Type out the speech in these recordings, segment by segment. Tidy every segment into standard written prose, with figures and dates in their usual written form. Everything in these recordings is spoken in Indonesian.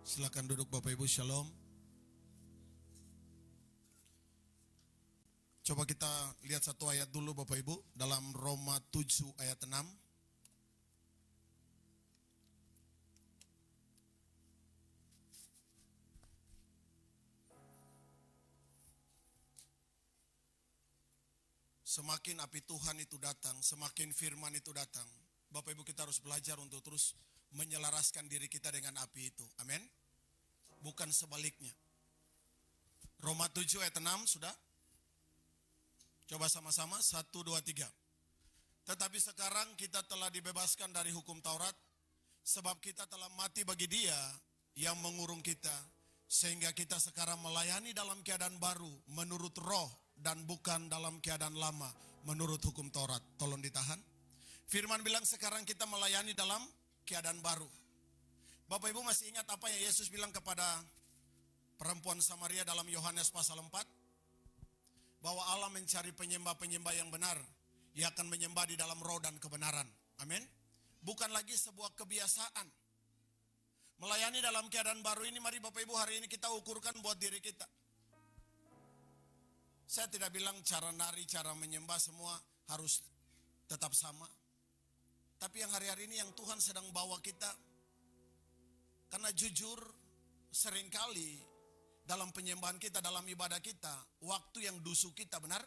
Silakan duduk Bapak Ibu, Shalom. Coba kita lihat satu ayat dulu Bapak Ibu, dalam Roma 7 ayat 6. Semakin api Tuhan itu datang, semakin firman itu datang, Bapak Ibu kita harus belajar untuk terus menyelaraskan diri kita dengan api itu. Amin. Bukan sebaliknya. Roma 7 ayat 6 sudah? Coba sama-sama, 1, 2, 3. Tetapi sekarang kita telah dibebaskan dari hukum Taurat, sebab kita telah mati bagi Dia yang mengurung kita, sehingga kita sekarang melayani dalam keadaan baru, menurut roh, dan bukan dalam keadaan lama, menurut hukum Taurat. Tolong ditahan. Firman bilang sekarang kita melayani dalam keadaan baru. Bapak Ibu masih ingat apa yang Yesus bilang kepada perempuan Samaria dalam Yohanes pasal 4? Bahwa Allah mencari penyembah-penyembah yang benar. Ia akan menyembah di dalam roh dan kebenaran. Amin. Bukan lagi sebuah kebiasaan. Melayani dalam keadaan baru ini, mari Bapak Ibu hari ini kita ukurkan buat diri kita. Saya tidak bilang cara nari, cara menyembah semua harus tetap sama. Tapi yang hari-hari ini yang Tuhan sedang bawa kita. Karena jujur seringkali dalam penyembahan kita, dalam ibadah kita, waktu yang dusu kita, benar?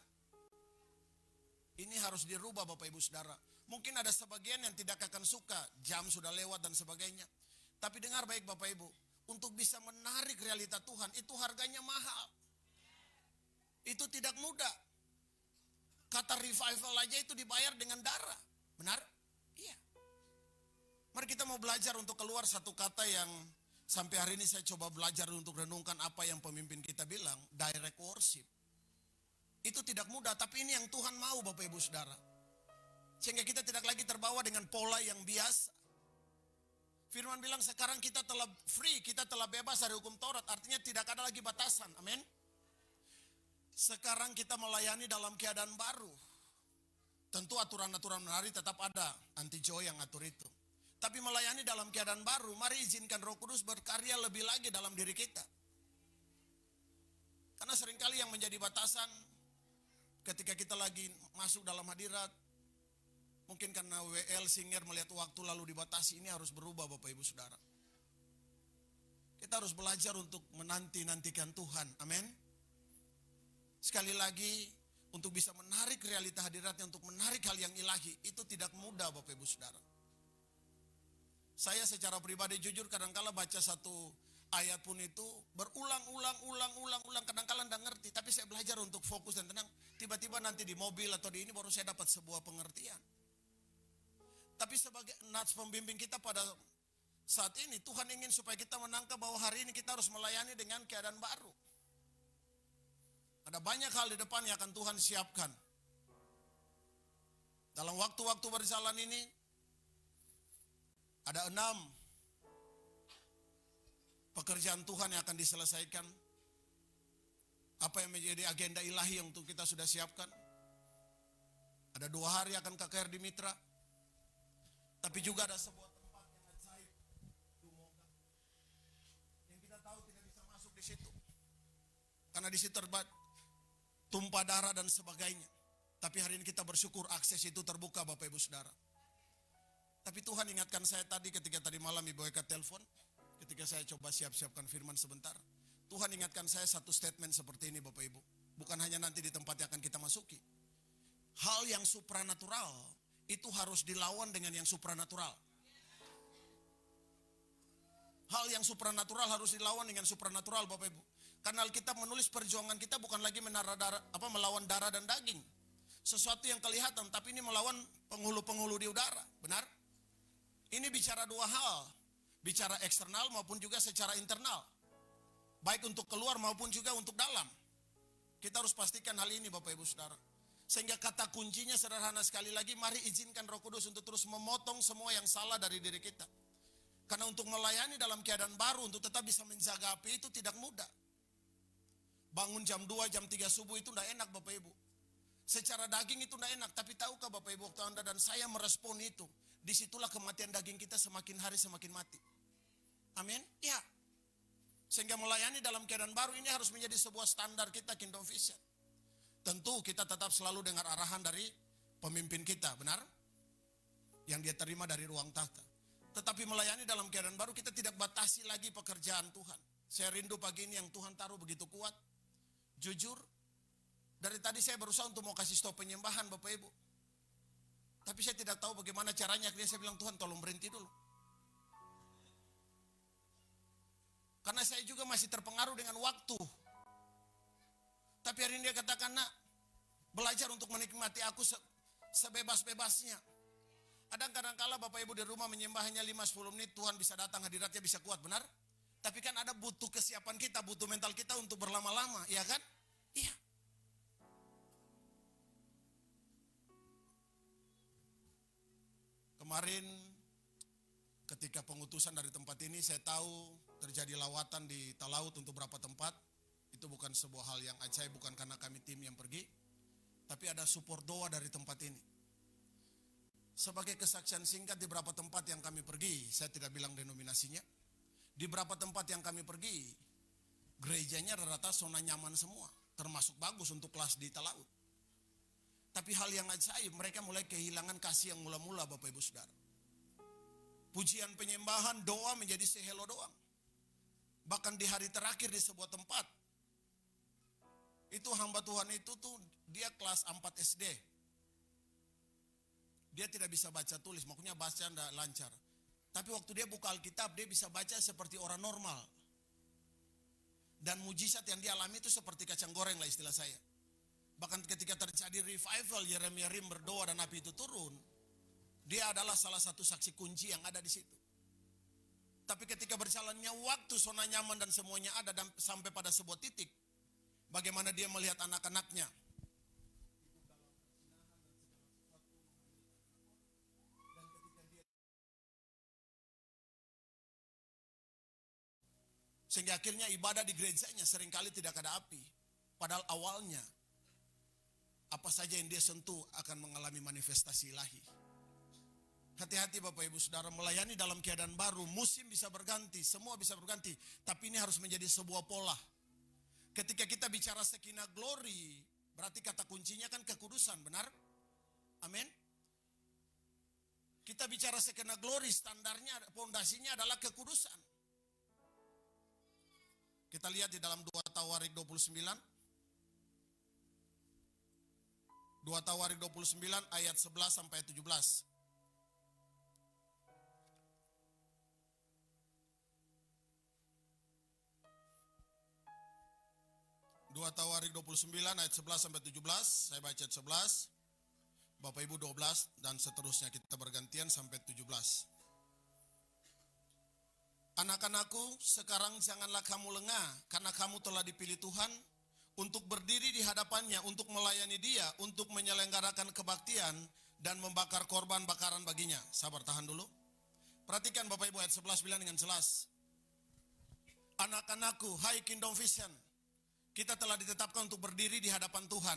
Ini harus dirubah Bapak Ibu Saudara. Mungkin ada sebagian yang tidak akan suka, jam sudah lewat dan sebagainya. Tapi dengar baik Bapak Ibu, untuk bisa menarik realita Tuhan, itu harganya mahal. Itu tidak mudah. Kata revival aja itu dibayar dengan darah, benar? Iya. Mari kita mau belajar untuk keluar satu kata yang sampai hari ini saya coba belajar untuk renungkan apa yang pemimpin kita bilang, direct worship. Itu tidak mudah, tapi ini yang Tuhan mau Bapak Ibu Saudara. Sehingga kita tidak lagi terbawa dengan pola yang biasa. Firman bilang sekarang kita telah free, kita telah bebas dari hukum Taurat, artinya tidak ada lagi batasan, amin. Sekarang kita melayani dalam keadaan baru. Tentu aturan-aturan menari tetap ada, anti joy yang atur itu. Tapi melayani dalam keadaan baru, mari izinkan Roh Kudus berkarya lebih lagi dalam diri kita. Karena seringkali yang menjadi batasan ketika kita lagi masuk dalam hadirat, mungkin karena WL singer melihat waktu lalu dibatasi, ini harus berubah Bapak Ibu Saudara. Kita harus belajar untuk menanti-nantikan Tuhan, amin. Sekali lagi, untuk bisa menarik realita hadiratnya, untuk menarik hal yang ilahi, itu tidak mudah Bapak Ibu Saudara. Saya secara pribadi jujur kadang-kala baca satu ayat pun itu berulang-ulang, kadang-kala tidak ngerti. Tapi saya belajar untuk fokus dan tenang. Tiba-tiba nanti di mobil atau di ini baru saya dapat sebuah pengertian. Tapi sebagai nats pembimbing kita pada saat ini, Tuhan ingin supaya kita menangkap bahwa hari ini kita harus melayani dengan keadaan baru. Ada banyak hal di depan yang akan Tuhan siapkan. Dalam waktu-waktu berjalan ini, ada 6 pekerjaan Tuhan yang akan diselesaikan. Apa yang menjadi agenda ilahi yang untuk kita sudah siapkan. Ada 2 hari akan KKR di Mitra. Tapi juga ada sebuah tempat yang ajaib, yang kita tahu tidak bisa masuk di situ. Karena di situ tumpah darah dan sebagainya. Tapi hari ini kita bersyukur akses itu terbuka Bapak Ibu Saudara. Tapi Tuhan ingatkan saya tadi ketika tadi malam Ibu Eka telepon, ketika saya coba siapkan firman sebentar. Tuhan ingatkan saya satu statement seperti ini Bapak Ibu. Bukan hanya nanti di tempat yang akan kita masuki. Hal yang supranatural itu harus dilawan dengan yang supranatural. Hal yang supranatural harus dilawan dengan supranatural Bapak Ibu. Karena Alkitab menulis perjuangan kita bukan lagi melawan darah dan daging. Sesuatu yang kelihatan, tapi ini melawan penghulu-penghulu di udara, benar? Ini bicara 2 hal, bicara eksternal maupun juga secara internal. Baik untuk keluar maupun juga untuk dalam. Kita harus pastikan hal ini Bapak Ibu Saudara. Sehingga kata kuncinya sederhana sekali lagi, mari izinkan Roh Kudus untuk terus memotong semua yang salah dari diri kita. Karena untuk melayani dalam keadaan baru, untuk tetap bisa menjaga api itu tidak mudah. Bangun jam 2, jam 3 subuh itu tidak enak Bapak Ibu. Secara daging itu tidak enak, tapi tahukah Bapak Ibu waktu Anda dan saya merespon itu, disitulah kematian daging kita semakin hari semakin mati. Amin? Ya. Sehingga melayani dalam keadaan baru ini harus menjadi sebuah standar kita Kingdom Vision. Tentu kita tetap selalu dengar arahan dari pemimpin kita, benar? Yang dia terima dari ruang tahta. Tetapi melayani dalam keadaan baru kita tidak batasi lagi pekerjaan Tuhan. Saya rindu pagi ini yang Tuhan taruh begitu kuat. Jujur, dari tadi saya berusaha untuk mau kasih stop penyembahan Bapak Ibu. Tapi saya tidak tahu bagaimana caranya. Akhirnya saya bilang, Tuhan tolong berhenti dulu. Karena saya juga masih terpengaruh dengan waktu. Tapi hari ini dia katakan, nak, belajar untuk menikmati aku sebebas-bebasnya. Ada kadang-kala Bapak Ibu di rumah menyembah hanya 5-10 menit, Tuhan bisa datang, hadiratnya bisa kuat, benar? Tapi kan ada butuh kesiapan kita, butuh mental kita untuk berlama-lama, ya kan? Iya. Kemarin ketika pengutusan dari tempat ini, saya tahu terjadi lawatan di Talaut untuk beberapa tempat. Itu bukan sebuah hal yang ajaib, bukan karena kami tim yang pergi, tapi ada support doa dari tempat ini. Sebagai kesaksian singkat, di beberapa tempat yang kami pergi, saya tidak bilang denominasinya, di beberapa tempat yang kami pergi, gerejanya rata-rata zona nyaman semua, termasuk bagus untuk kelas di Talaut. Tapi hal yang ajaib, mereka mulai kehilangan kasih yang mula-mula Bapak Ibu Saudara. Pujian penyembahan, doa menjadi sehelo doang. Bahkan di hari terakhir di sebuah tempat, itu hamba Tuhan itu tuh dia kelas 4 SD. Dia tidak bisa baca tulis, makanya baca tidak lancar. Tapi waktu dia buka Alkitab, dia bisa baca seperti orang normal. Dan mujizat yang dia alami itu seperti kacang goreng lah istilah saya. Bahkan ketika terjadi revival, Yeremia Rim berdoa dan api itu turun, dia adalah salah satu saksi kunci yang ada di situ. Tapi ketika berjalannya waktu, zona nyaman dan semuanya ada, dan sampai pada sebuah titik, bagaimana dia melihat anak-anaknya. Sehingga akhirnya ibadah di gerejanya seringkali tidak ada api. Padahal awalnya, apa saja yang dia sentuh akan mengalami manifestasi ilahi. Hati-hati Bapak Ibu Saudara, melayani dalam keadaan baru, musim bisa berganti, semua bisa berganti. Tapi ini harus menjadi sebuah pola. Ketika kita bicara Shekinah Glory, berarti kata kuncinya kan kekudusan, benar? Amin. Kita bicara Shekinah Glory, standarnya, pondasinya adalah kekudusan. Kita lihat di dalam 2 Tawarik 29. 2 Tawarik 29 ayat 11 sampai 17. 2 Tawarik 29 ayat 11 sampai 17, saya baca ayat 11, Bapak Ibu 12, dan seterusnya kita bergantian sampai 17. Anak-anakku, sekarang janganlah kamu lengah, karena kamu telah dipilih Tuhan untuk berdiri di hadapannya, untuk melayani Dia, untuk menyelenggarakan kebaktian, dan membakar korban bakaran baginya. Sabar, tahan dulu. Perhatikan Bapak Ibu ayat 11 bilang dengan jelas. Anak-anakku, hai Kingdom Vision, kita telah ditetapkan untuk berdiri di hadapan Tuhan.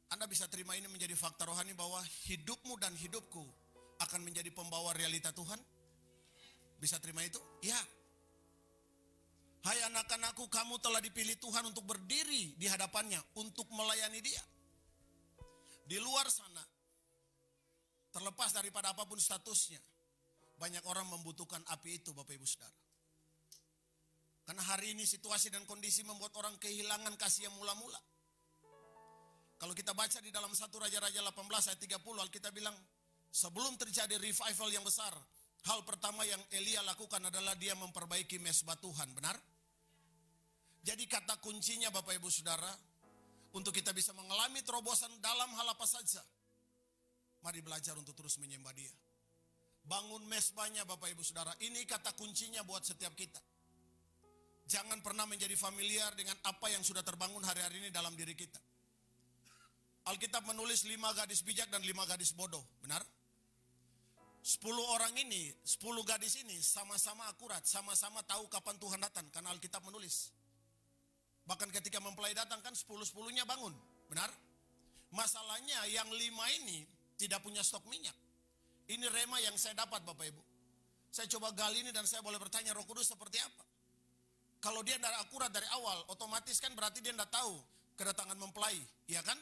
Anda bisa terima ini menjadi fakta rohani bahwa hidupmu dan hidupku akan menjadi pembawa realita Tuhan? Bisa terima itu? Ya. Hai anak-anakku, kamu telah dipilih Tuhan untuk berdiri di hadapannya, untuk melayani Dia. Di luar sana, terlepas daripada apapun statusnya, banyak orang membutuhkan api itu Bapak Ibu Saudara. Karena hari ini situasi dan kondisi membuat orang kehilangan kasih yang mula-mula. Kalau kita baca di dalam 1 Raja-Raja 18 ayat 30, Alkitab bilang, sebelum terjadi revival yang besar, hal pertama yang Elia lakukan adalah dia memperbaiki mezbah Tuhan, benar? Jadi kata kuncinya Bapak Ibu Saudara, untuk kita bisa mengalami terobosan dalam hal apa saja, mari belajar untuk terus menyembah Dia. Bangun mezbahnya Bapak Ibu Saudara, ini kata kuncinya buat setiap kita. Jangan pernah menjadi familiar dengan apa yang sudah terbangun hari-hari ini dalam diri kita. Alkitab menulis 5 gadis bijak dan 5 gadis bodoh, benar? 10 orang ini, 10 gadis ini sama-sama akurat, sama-sama tahu kapan Tuhan datang, karena Alkitab menulis. Bahkan ketika mempelai datang kan 10-10-nya bangun, benar? Masalahnya yang 5 ini tidak punya stok minyak. Ini rema yang saya dapat Bapak Ibu. Saya coba gali ini dan saya boleh bertanya, Roh Kudus seperti apa? Kalau dia tidak akurat dari awal, otomatis kan berarti dia tidak tahu kedatangan mempelai, ya kan?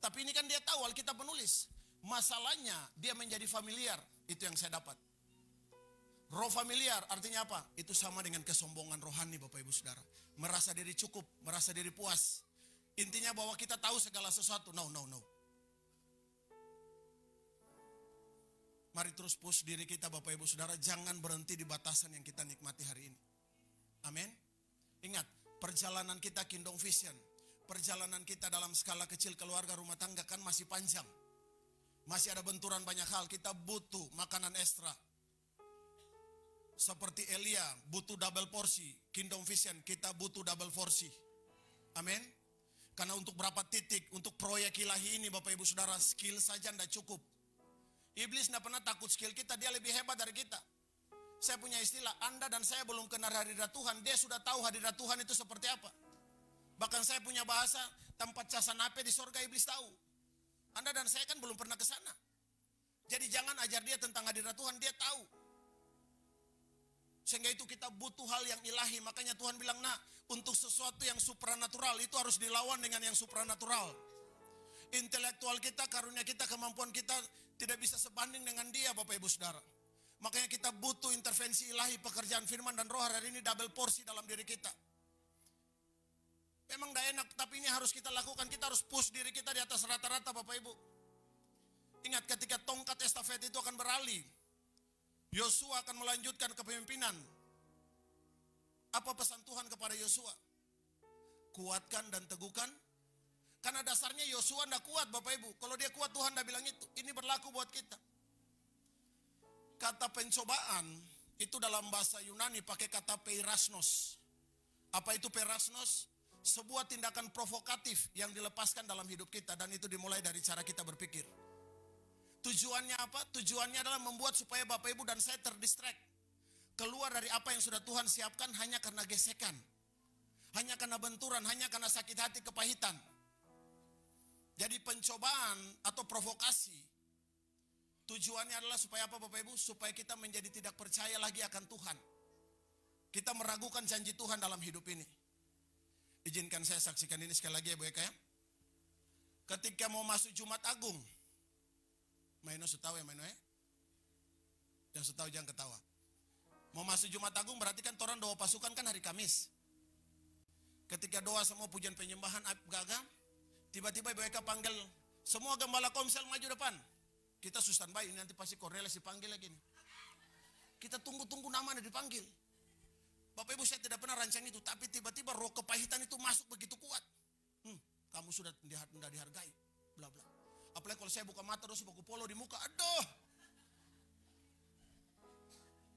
Tapi ini kan dia tahu, Alkitab menulis. Masalahnya dia menjadi familiar, itu yang saya dapat. Roh familiar artinya apa? Itu sama dengan kesombongan rohani, Bapak Ibu Saudara. Merasa diri cukup, merasa diri puas. Intinya bahwa kita tahu segala sesuatu. No. Mari terus push diri kita, Bapak Ibu Saudara. Jangan berhenti di batasan yang kita nikmati hari ini. Amin. Ingat, perjalanan kita Kingdom Vision, perjalanan kita dalam skala kecil keluarga rumah tangga kan masih panjang. Masih ada benturan banyak hal. Kita butuh makanan ekstra. Seperti Elia butuh double porsi. Kingdom Vision kita butuh double porsi. Amin. Karena untuk berapa titik, untuk proyek ilahi ini Bapak Ibu Saudara, skill saja tidak cukup. Iblis tidak pernah takut skill kita, dia lebih hebat dari kita. Saya punya istilah, Anda dan saya belum kenal hadirat Tuhan, dia sudah tahu hadirat Tuhan itu seperti apa. Bahkan saya punya bahasa, tempat casan api di sorga iblis tahu. Anda dan saya kan belum pernah ke sana. Jadi jangan ajar dia tentang hadirat Tuhan, dia tahu. Sehingga itu kita butuh hal yang ilahi. Makanya Tuhan bilang, nah untuk sesuatu yang supranatural itu harus dilawan dengan yang supranatural. Intelektual kita, karunia kita, kemampuan kita tidak bisa sebanding dengan dia, Bapak Ibu Saudara. Makanya kita butuh intervensi ilahi, pekerjaan firman dan roh hari ini double porsi dalam diri kita. Memang tidak enak, tapi ini harus kita lakukan. Kita harus push diri kita di atas rata-rata, Bapak Ibu. Ingat, ketika tongkat estafet itu akan beralih, Yosua akan melanjutkan kepemimpinan. Apa pesan Tuhan kepada Yosua? Kuatkan dan teguhkan. Karena dasarnya Yosua tidak kuat, Bapak Ibu. Kalau dia kuat, Tuhan tidak bilang itu. Ini berlaku buat kita. Kata pencobaan itu dalam bahasa Yunani pakai kata peirasnos. Apa itu peirasnos? Sebuah tindakan provokatif yang dilepaskan dalam hidup kita, dan itu dimulai dari cara kita berpikir. Tujuannya apa? Tujuannya adalah membuat supaya Bapak Ibu dan saya terdistract. Keluar dari apa yang sudah Tuhan siapkan hanya karena gesekan. Hanya karena benturan, hanya karena sakit hati, kepahitan. Jadi pencobaan atau provokasi, tujuannya adalah supaya apa Bapak Ibu? Supaya kita menjadi tidak percaya lagi akan Tuhan. Kita meragukan janji Tuhan dalam hidup ini. Izinkan saya saksikan ini sekali lagi ya Bu Eka ya. Ketika mau masuk Jumat Agung, Maino setahu ya Maino ya? Yang setahu jangan ketawa. Mau masuk Jumat Agung berarti kan orang doa pasukan kan hari Kamis. Ketika doa semua pujian penyembahan gagal, tiba-tiba Ibu Eka panggil semua gembala komsel maju depan. Kita sustan bayi, nanti pasti Cornelis dipanggil lagi nih. Kita tunggu-tunggu namanya dipanggil. Bapak Ibu saya tidak pernah rancang itu, tapi tiba-tiba roh kepahitan itu masuk begitu kuat. Kamu sudah tidak dihargai, bla bla. Apalagi kalau saya buka mata terus baku polo di muka, aduh.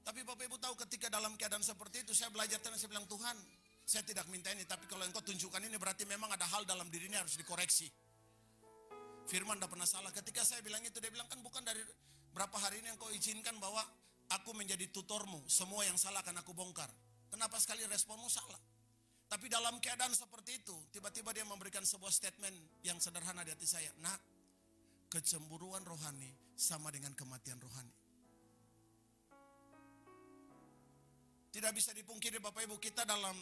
Tapi Bapak Ibu tahu ketika dalam keadaan seperti itu saya belajar dan saya bilang Tuhan, saya tidak minta ini, tapi kalau engkau tunjukkan ini berarti memang ada hal dalam diri ini harus dikoreksi. Firman tidak pernah salah. Ketika saya bilang itu, dia bilang kan bukan dari berapa hari ini engkau izinkan bahwa aku menjadi tutormu. Semua yang salah akan aku bongkar. Kenapa sekali responmu salah? Tapi dalam keadaan seperti itu, tiba-tiba dia memberikan sebuah statement yang sederhana di hati saya. Nah, kecemburuan rohani sama dengan kematian rohani. Tidak bisa dipungkiri Bapak Ibu, kita dalam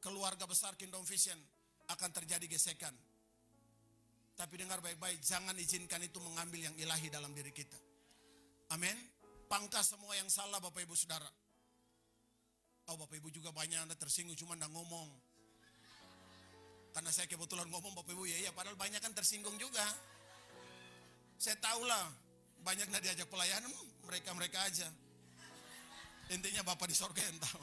keluarga besar Kingdom Vision akan terjadi gesekan. Tapi dengar baik-baik, jangan izinkan itu mengambil yang ilahi dalam diri kita. Amin. Pangkas semua yang salah Bapak Ibu Saudara. Oh Bapak Ibu juga banyak Anda tersinggung, cuma Anda ngomong. Karena saya kebetulan ngomong Bapak Ibu, ya padahal banyak kan tersinggung juga. Saya tahulah, banyak Anda diajak pelayanan, mereka-mereka aja. Intinya Bapak di sorga yang tahu.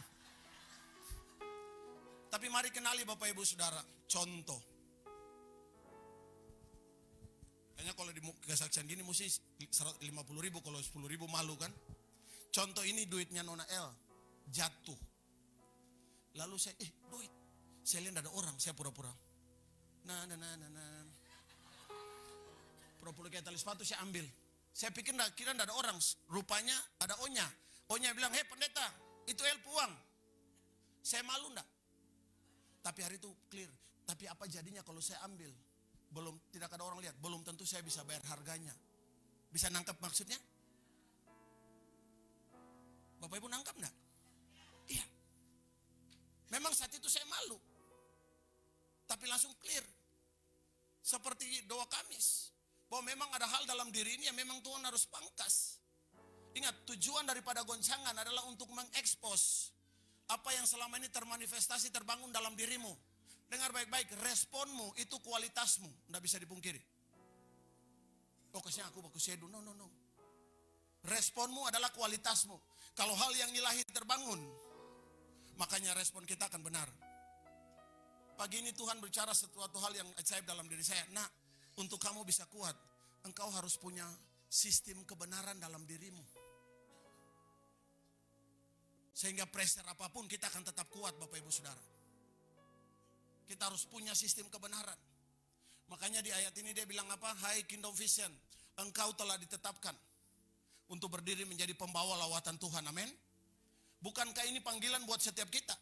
Tapi mari kenali Bapak Ibu Saudara, contoh. Kayaknya kalau di kesaksian gini mesti 150.000, kalau 10.000 malu kan. Contoh ini duitnya Nona L, jatuh. Lalu saya, duit. Saya lihat ada orang, saya pura-pura. Nah. Pura-pura kayak tali sepatu saya ambil. Saya pikir kira ada orang, rupanya ada Onya. Onya bilang, hei pendeta, itu L uang. Saya malu enggak? Tapi hari itu clear. Tapi apa jadinya kalau saya ambil? Belum, tidak ada orang lihat. Belum tentu saya bisa bayar harganya. Bisa nangkep maksudnya? Bapak Ibu nangkap enggak? Iya. Memang saat itu saya malu. Tapi langsung clear. Seperti doa Kamis. Bahwa memang ada hal dalam diri ini yang memang Tuhan harus pangkas. Ingat, tujuan daripada goncangan adalah untuk mengekspos apa yang selama ini termanifestasi, terbangun dalam dirimu. Dengar baik-baik, responmu itu kualitasmu. Tidak bisa dipungkiri. Oh, kesnya aku baku sedu. No. Responmu adalah kualitasmu. Kalau hal yang ilahi terbangun, makanya respon kita akan benar. Pagi ini Tuhan berbicara sesuatu hal yang ajaib dalam diri saya. Nah, untuk kamu bisa kuat, engkau harus punya sistem kebenaran dalam dirimu. Sehingga pressure apapun kita akan tetap kuat, Bapak Ibu Saudara. Kita harus punya sistem kebenaran. Makanya di ayat ini dia bilang apa? Hai Kingdom Vision, engkau telah ditetapkan untuk berdiri menjadi pembawa lawatan Tuhan. Amin. Bukankah ini panggilan buat setiap kita?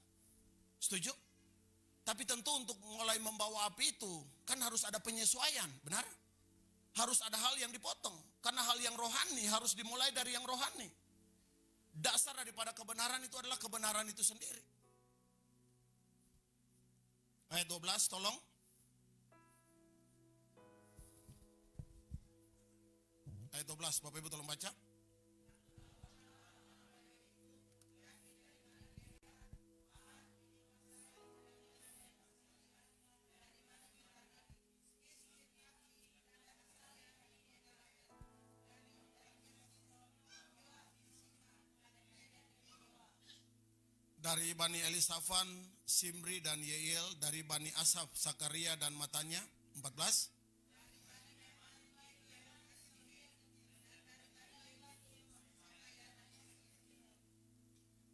Setuju? Tapi tentu untuk mulai membawa api itu kan harus ada penyesuaian, benar? Harus ada hal yang dipotong. Karena hal yang rohani harus dimulai dari yang rohani. Dasar daripada kebenaran itu adalah kebenaran itu sendiri. Ayat 12 tolong. Ayat 12 Bapak Ibu tolong baca. Dari Bani Elisafan, Simri dan Yeiel. Dari Bani Asaf, Sakaria dan Matanya. 14.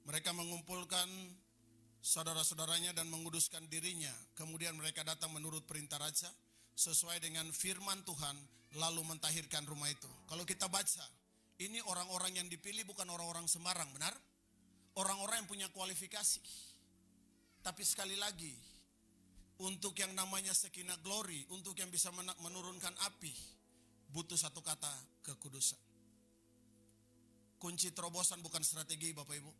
Mereka mengumpulkan saudara-saudaranya dan menguduskan dirinya. Kemudian mereka datang menurut perintah raja sesuai dengan firman Tuhan, lalu mentahirkan rumah itu. Kalau kita baca, ini orang-orang yang dipilih bukan orang-orang sembarang, benar? Orang-orang yang punya kualifikasi. Tapi sekali lagi, untuk yang namanya Shekinah Glory, untuk yang bisa menurunkan api, butuh satu kata, kekudusan. Kunci terobosan bukan strategi, Bapak Ibu.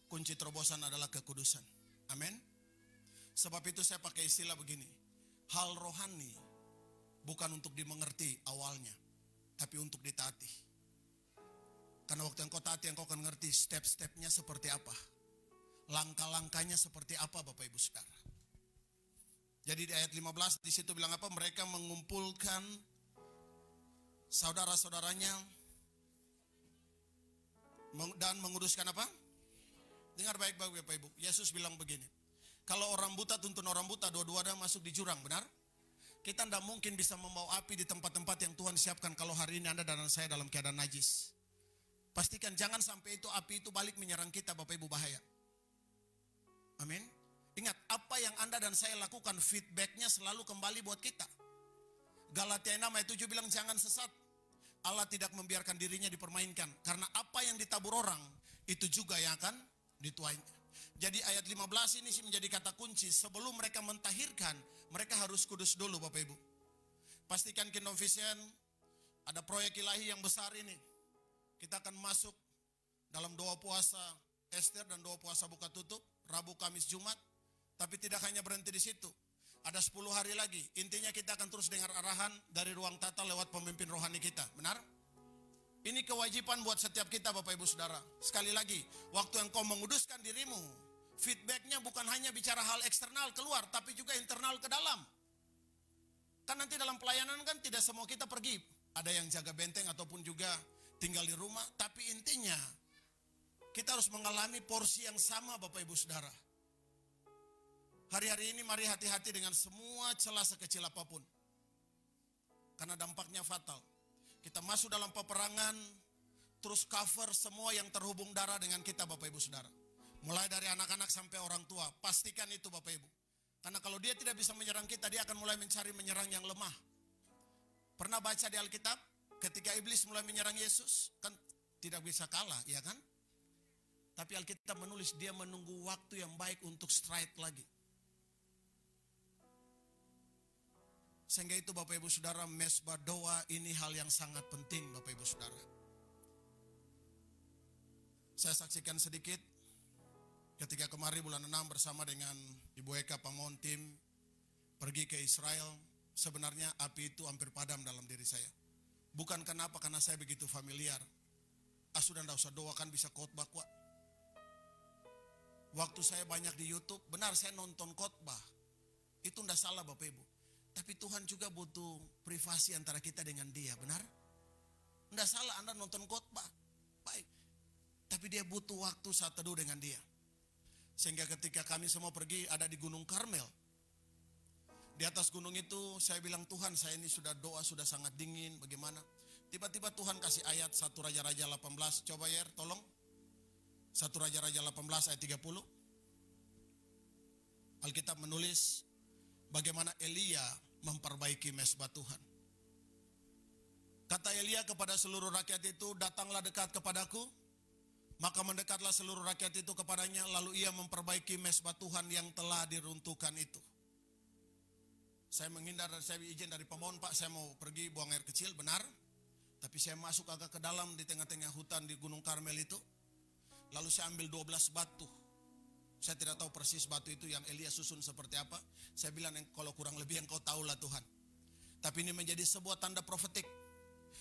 Kunci terobosan adalah kekudusan. Amin. Sebab itu saya pakai istilah begini. Hal rohani bukan untuk dimengerti awalnya, tapi untuk ditaati. Karena waktu yang kau taati, yang kau akan ngerti step-stepnya seperti apa. Langkah-langkahnya seperti apa, Bapak Ibu Saudara. Jadi di ayat 15 di situ bilang apa? Mereka mengumpulkan saudara-saudaranya dan menguduskan apa? Dengar baik-baik Bapak Ibu. Yesus bilang begini. Kalau orang buta tuntun orang buta, dua-duanya masuk di jurang, benar? Kita tidak mungkin bisa membawa api di tempat-tempat yang Tuhan siapkan kalau hari ini Anda dan saya dalam keadaan najis. Pastikan jangan sampai itu api itu balik menyerang kita, Bapak Ibu, bahaya. Amin. Ingat, apa yang Anda dan saya lakukan, feedbacknya selalu kembali buat kita. Galatia 6 ayat 7 bilang jangan sesat. Allah tidak membiarkan dirinya dipermainkan. Karena apa yang ditabur orang, itu juga yang akan dituainya. Jadi ayat 15 ini menjadi kata kunci. Sebelum mereka mentahirkan, mereka harus kudus dulu, Bapak Ibu. Pastikan Kingdom Vision ada proyek ilahi yang besar ini. Kita akan masuk dalam doa puasa Ester dan doa puasa buka tutup, Rabu, Kamis, Jumat. Tapi tidak hanya berhenti di situ. Ada 10 hari lagi. Intinya kita akan terus dengar arahan dari ruang tata lewat pemimpin rohani kita. Benar? Ini kewajiban buat setiap kita, Bapak Ibu Saudara. Sekali lagi, waktu yang kau menguduskan dirimu, feedbacknya bukan hanya bicara hal eksternal keluar, tapi juga internal ke dalam. Kan nanti dalam pelayanan kan tidak semua kita pergi. Ada yang jaga benteng ataupun juga tinggal di rumah. Tapi intinya, kita harus mengalami porsi yang sama, Bapak Ibu Saudara. Hari-hari ini mari hati-hati dengan semua celah sekecil apapun. Karena dampaknya fatal. Kita masuk dalam peperangan, terus cover semua yang terhubung darah dengan kita, Bapak Ibu Saudara. Mulai dari anak-anak sampai orang tua, pastikan itu Bapak Ibu. Karena kalau dia tidak bisa menyerang kita, dia akan mulai mencari menyerang yang lemah. Pernah baca di Alkitab, ketika iblis mulai menyerang Yesus, kan tidak bisa kalah, ya kan? Tapi Alkitab menulis dia menunggu waktu yang baik untuk strike lagi. Sehingga itu Bapak Ibu Saudara, mesbah doa ini hal yang sangat penting Bapak Ibu Saudara. Saya saksikan sedikit ketika kemarin bulan 6 bersama dengan Ibu Eka Pamon tim pergi ke Israel. Sebenarnya api itu hampir padam dalam diri saya. Bukan kenapa, karena saya begitu familiar. Sudah tidak usah doakan bisa khotbah kuat. Waktu saya banyak di YouTube, benar saya nonton khotbah. Itu tidak salah Bapak Ibu. Tapi Tuhan juga butuh privasi antara kita dengan Dia, benar? Tidak salah Anda nonton khotbah, baik. Tapi Dia butuh waktu saat teduh dengan Dia. Sehingga ketika kami semua pergi ada di Gunung Karmel. Di atas gunung itu saya bilang, Tuhan saya ini sudah doa, sudah sangat dingin, bagaimana? Tiba-tiba Tuhan kasih ayat 1 Raja-Raja 18, coba ya tolong. 1 Raja-Raja 18 ayat 30. Alkitab menulis bagaimana Elia memperbaiki mezbah Tuhan. Kata Elia kepada seluruh rakyat itu, datanglah dekat kepadaku. Maka mendekatlah seluruh rakyat itu kepadanya, lalu ia memperbaiki mezbah Tuhan yang telah diruntuhkan itu. Saya menghindar dan saya izin dari pemohon, Pak, saya mau pergi buang air kecil, benar. Tapi saya masuk agak ke dalam di tengah-tengah hutan di Gunung Karmel itu. Lalu saya ambil 12 batu. Saya tidak tahu persis batu itu yang Elia susun seperti apa. Saya bilang, kalau kurang lebih engkau tahulah Tuhan. Tapi ini menjadi sebuah tanda profetik.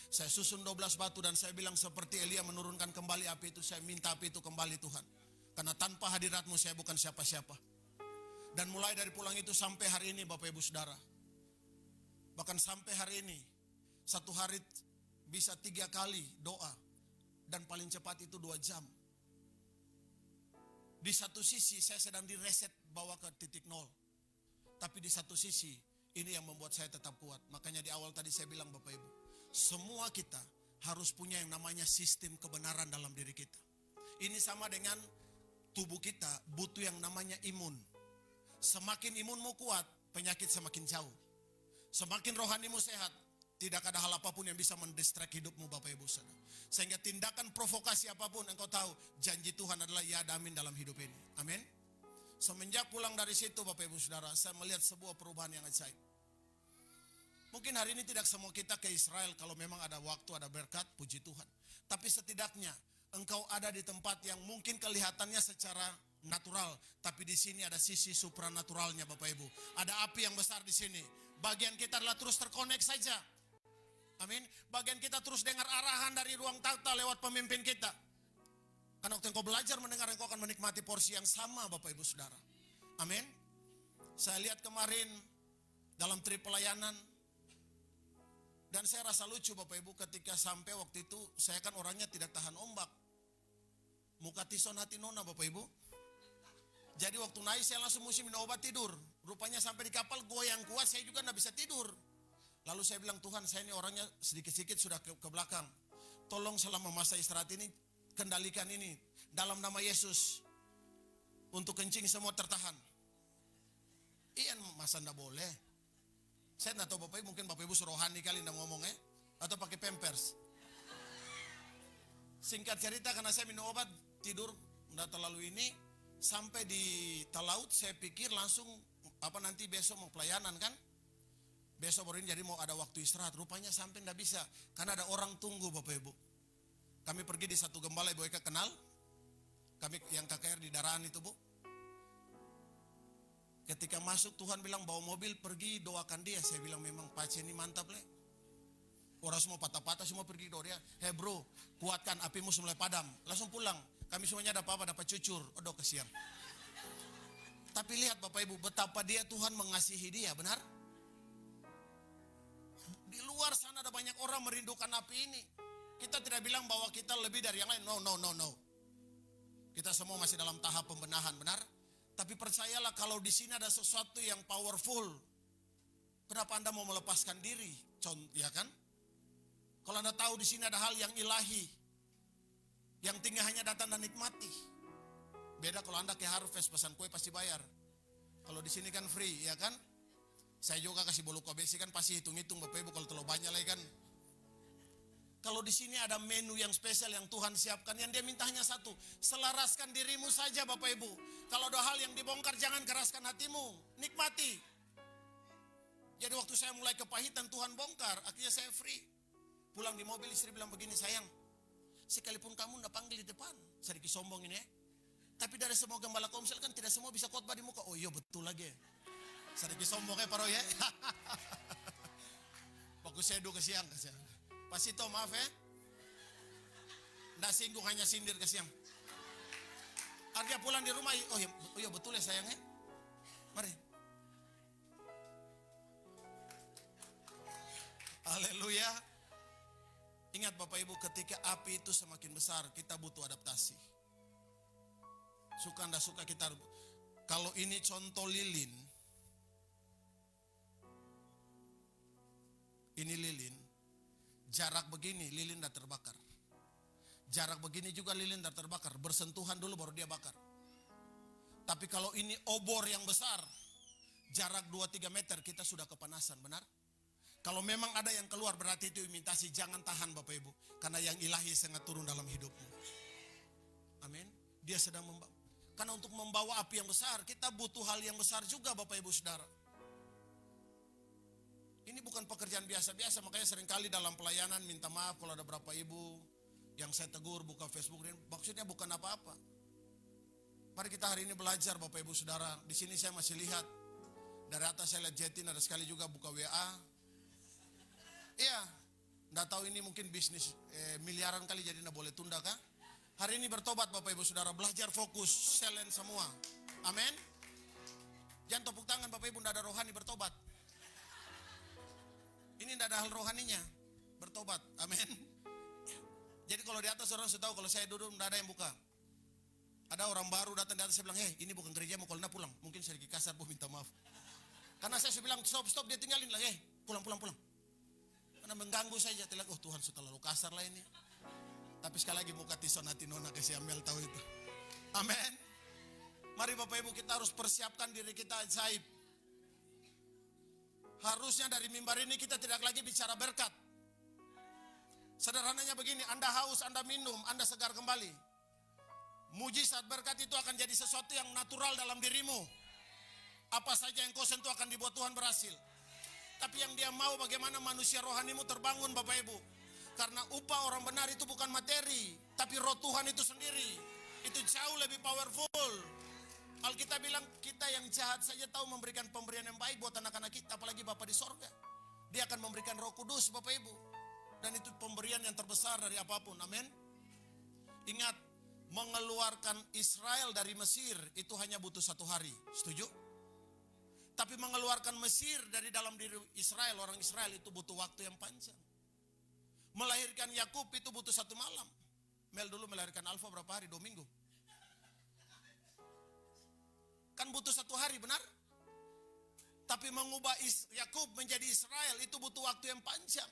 Saya susun 12 batu dan saya bilang seperti Elia menurunkan kembali api itu, saya minta api itu kembali Tuhan. Karena tanpa hadiratmu saya bukan siapa-siapa. Dan mulai dari pulang itu sampai hari ini Bapak Ibu Saudara. Bahkan sampai hari ini, satu hari bisa 3 kali doa. Dan paling cepat itu 2 jam. Di satu sisi saya sedang direset bawa ke titik nol. Tapi di satu sisi ini yang membuat saya tetap kuat. Makanya di awal tadi saya bilang Bapak Ibu, semua kita harus punya yang namanya sistem kebenaran dalam diri kita. Ini sama dengan tubuh kita butuh yang namanya imun. Semakin imunmu kuat, penyakit semakin jauh. Semakin rohanimu sehat, tidak ada hal apapun yang bisa mendistract hidupmu Bapak Ibu Saudara. Sehingga tindakan provokasi apapun engkau tahu, janji Tuhan adalah ya dan amin dalam hidup ini. Amin. Semenjak pulang dari situ Bapak Ibu Saudara, saya melihat sebuah perubahan yang ajaib. Mungkin hari ini tidak semua kita ke Israel, kalau memang ada waktu, ada berkat, puji Tuhan. Tapi setidaknya engkau ada di tempat yang mungkin kelihatannya secara natural, tapi di sini ada sisi supranaturalnya Bapak Ibu. Ada api yang besar di sini. Bagian kita adalah terus terkonek saja. Amin. Bagian kita terus dengar arahan dari ruang tata lewat pemimpin kita. Karena waktu engkau belajar mendengar, engkau akan menikmati porsi yang sama Bapak Ibu Saudara. Amin. Saya lihat kemarin dalam trip pelayanan, dan saya rasa lucu Bapak Ibu ketika sampai waktu itu, saya kan orangnya tidak tahan ombak. Muka tison hati nona Bapak Ibu. Jadi waktu naik saya langsung mesti minum obat tidur. Rupanya sampai di kapal goyang kuat, saya juga tidak bisa tidur. Lalu saya bilang, Tuhan saya ini orangnya sedikit-sedikit sudah ke belakang. Tolong selama masa istirahat ini, kendalikan ini. Dalam nama Yesus. Untuk kencing semua tertahan. Iya masa tidak boleh. Saya tidak tahu Bapak Ibu, mungkin Bapak Ibu surohani kali tidak ngomong atau pakai pampers. Singkat cerita, karena saya minum obat tidur tidak terlalu ini, sampai di Talaut saya pikir langsung nanti besok mau pelayanan kan. Besok baru ini jadi mau ada waktu istirahat. Rupanya sampai tidak bisa, karena ada orang tunggu Bapak Ibu. Kami pergi di satu gembala, Ibu Eka kenal. Kami yang KKR di Daraan itu Bu. Ketika masuk Tuhan bilang bawa mobil pergi doakan dia. Saya bilang memang Pace ini mantap le. Orang semua patah-patah semua pergi doa dia. Hei bro, kuatkan apimu mulai padam. Langsung pulang. Kami semuanya ada apa-apa, dapat cucur. Aduh kesian. Tapi lihat Bapak Ibu, betapa dia Tuhan mengasihi dia, benar? Di luar sana ada banyak orang merindukan api ini. Kita tidak bilang bahwa kita lebih dari yang lain. No. Kita semua masih dalam tahap pembenahan, benar? Tapi percayalah kalau di sini ada sesuatu yang powerful. Kenapa Anda mau melepaskan diri? Ya kan? Kalau Anda tahu di sini ada hal yang ilahi. Yang tinggal hanya datang dan nikmati. Beda kalau Anda ke Harvest pesan kue pasti bayar. Kalau di sini kan free, ya kan? Saya juga kasih bolu kobesi kan pasti hitung-hitung Bapak Ibu kalau terlalu banyak lagi kan. Kalau di sini ada menu yang spesial yang Tuhan siapkan, yang dia minta hanya satu, selaraskan dirimu saja Bapak Ibu. Kalau ada hal yang dibongkar jangan keraskan hatimu, nikmati. Jadi waktu saya mulai kepahitan Tuhan bongkar, akhirnya saya free. Pulang di mobil istri bilang begini, sayang, sekalipun kamu ndak panggil di depan. Sedikit sombong ini ya. Tapi dari semua gembala komsel kan tidak semua bisa khotbah di muka. Oh iya betul lagi. Sedikit sombong ya paro ya. Bagus saya dulu kesiang. Pas itu maaf ya. Nggak singgung, hanya sindir kesiang. Ardia pulang di rumah. Oh iya betul ya sayangnya. Mari. Haleluya. Ingat Bapak Ibu, ketika api itu semakin besar, kita butuh adaptasi. Suka ndak suka kita. Kalau ini contoh lilin. Ini lilin. Jarak begini lilin ndak terbakar. Jarak begini juga lilin ndak terbakar. Bersentuhan dulu baru dia bakar. Tapi kalau ini obor yang besar, jarak 2-3 meter kita sudah kepanasan, benar? Kalau memang ada yang keluar berarti itu imitasi, jangan tahan Bapak Ibu. Karena yang ilahi sangat turun dalam hidupmu. Amin. Dia sedang membawa. Karena untuk membawa api yang besar, kita butuh hal yang besar juga Bapak Ibu Saudara. Ini bukan pekerjaan biasa-biasa, makanya seringkali dalam pelayanan minta maaf kalau ada berapa ibu yang saya tegur buka Facebook. Maksudnya bukan apa-apa. Mari kita hari ini belajar Bapak Ibu Saudara. Di sini saya masih lihat. Dari atas saya lihat Jetin, ada sekali juga buka WA. Iya, nggak tahu ini mungkin bisnis miliaran kali jadi nggak boleh tunda kah? Hari ini bertobat Bapak Ibu Saudara, belajar fokus, silent semua. Amin. Jangan tepuk tangan Bapak Ibu, nggak ada rohani bertobat. Ini nggak ada hal rohaninya, bertobat. Amin. Jadi kalau di atas orang sudah tahu kalau saya duduk nggak ada yang buka. Ada orang baru datang di atas, saya bilang, ini bukan gereja, mau kalau nggak pulang. Mungkin sedikit kasar, Bu, minta maaf. Karena saya bilang stop, dia tinggalin lah, pulang. Karena mengganggu saja, oh Tuhan sudah terlalu kasar lah ini. Tapi sekali lagi muka tisonati nona kasih Amel tahu itu. Amin. Mari Bapak Ibu kita harus persiapkan diri kita ajaib. Harusnya dari mimbar ini kita tidak lagi bicara berkat. Sederhananya begini, Anda haus, Anda minum, Anda segar kembali. Mujizat berkat itu akan jadi sesuatu yang natural dalam dirimu. Apa saja yang kau sentuh akan dibuat Tuhan berhasil. Tapi yang dia mau bagaimana manusia rohanimu terbangun Bapak Ibu. Karena upah orang benar itu bukan materi, tapi roh Tuhan itu sendiri. Itu jauh lebih powerful. Alkitab bilang kita yang jahat saja tahu memberikan pemberian yang baik buat anak-anak kita, apalagi Bapa di sorga. Dia akan memberikan Roh Kudus Bapak Ibu. Dan itu pemberian yang terbesar dari apapun. Amin. Ingat, mengeluarkan Israel dari Mesir itu hanya butuh 1 hari. Setuju? Tapi mengeluarkan Mesir dari dalam diri Israel, orang Israel itu butuh waktu yang panjang. Melahirkan Yakub itu butuh 1 malam. Mel dulu melahirkan Alfa berapa hari? 2 minggu. Kan butuh 1 hari, benar? Tapi mengubah Yakub menjadi Israel itu butuh waktu yang panjang.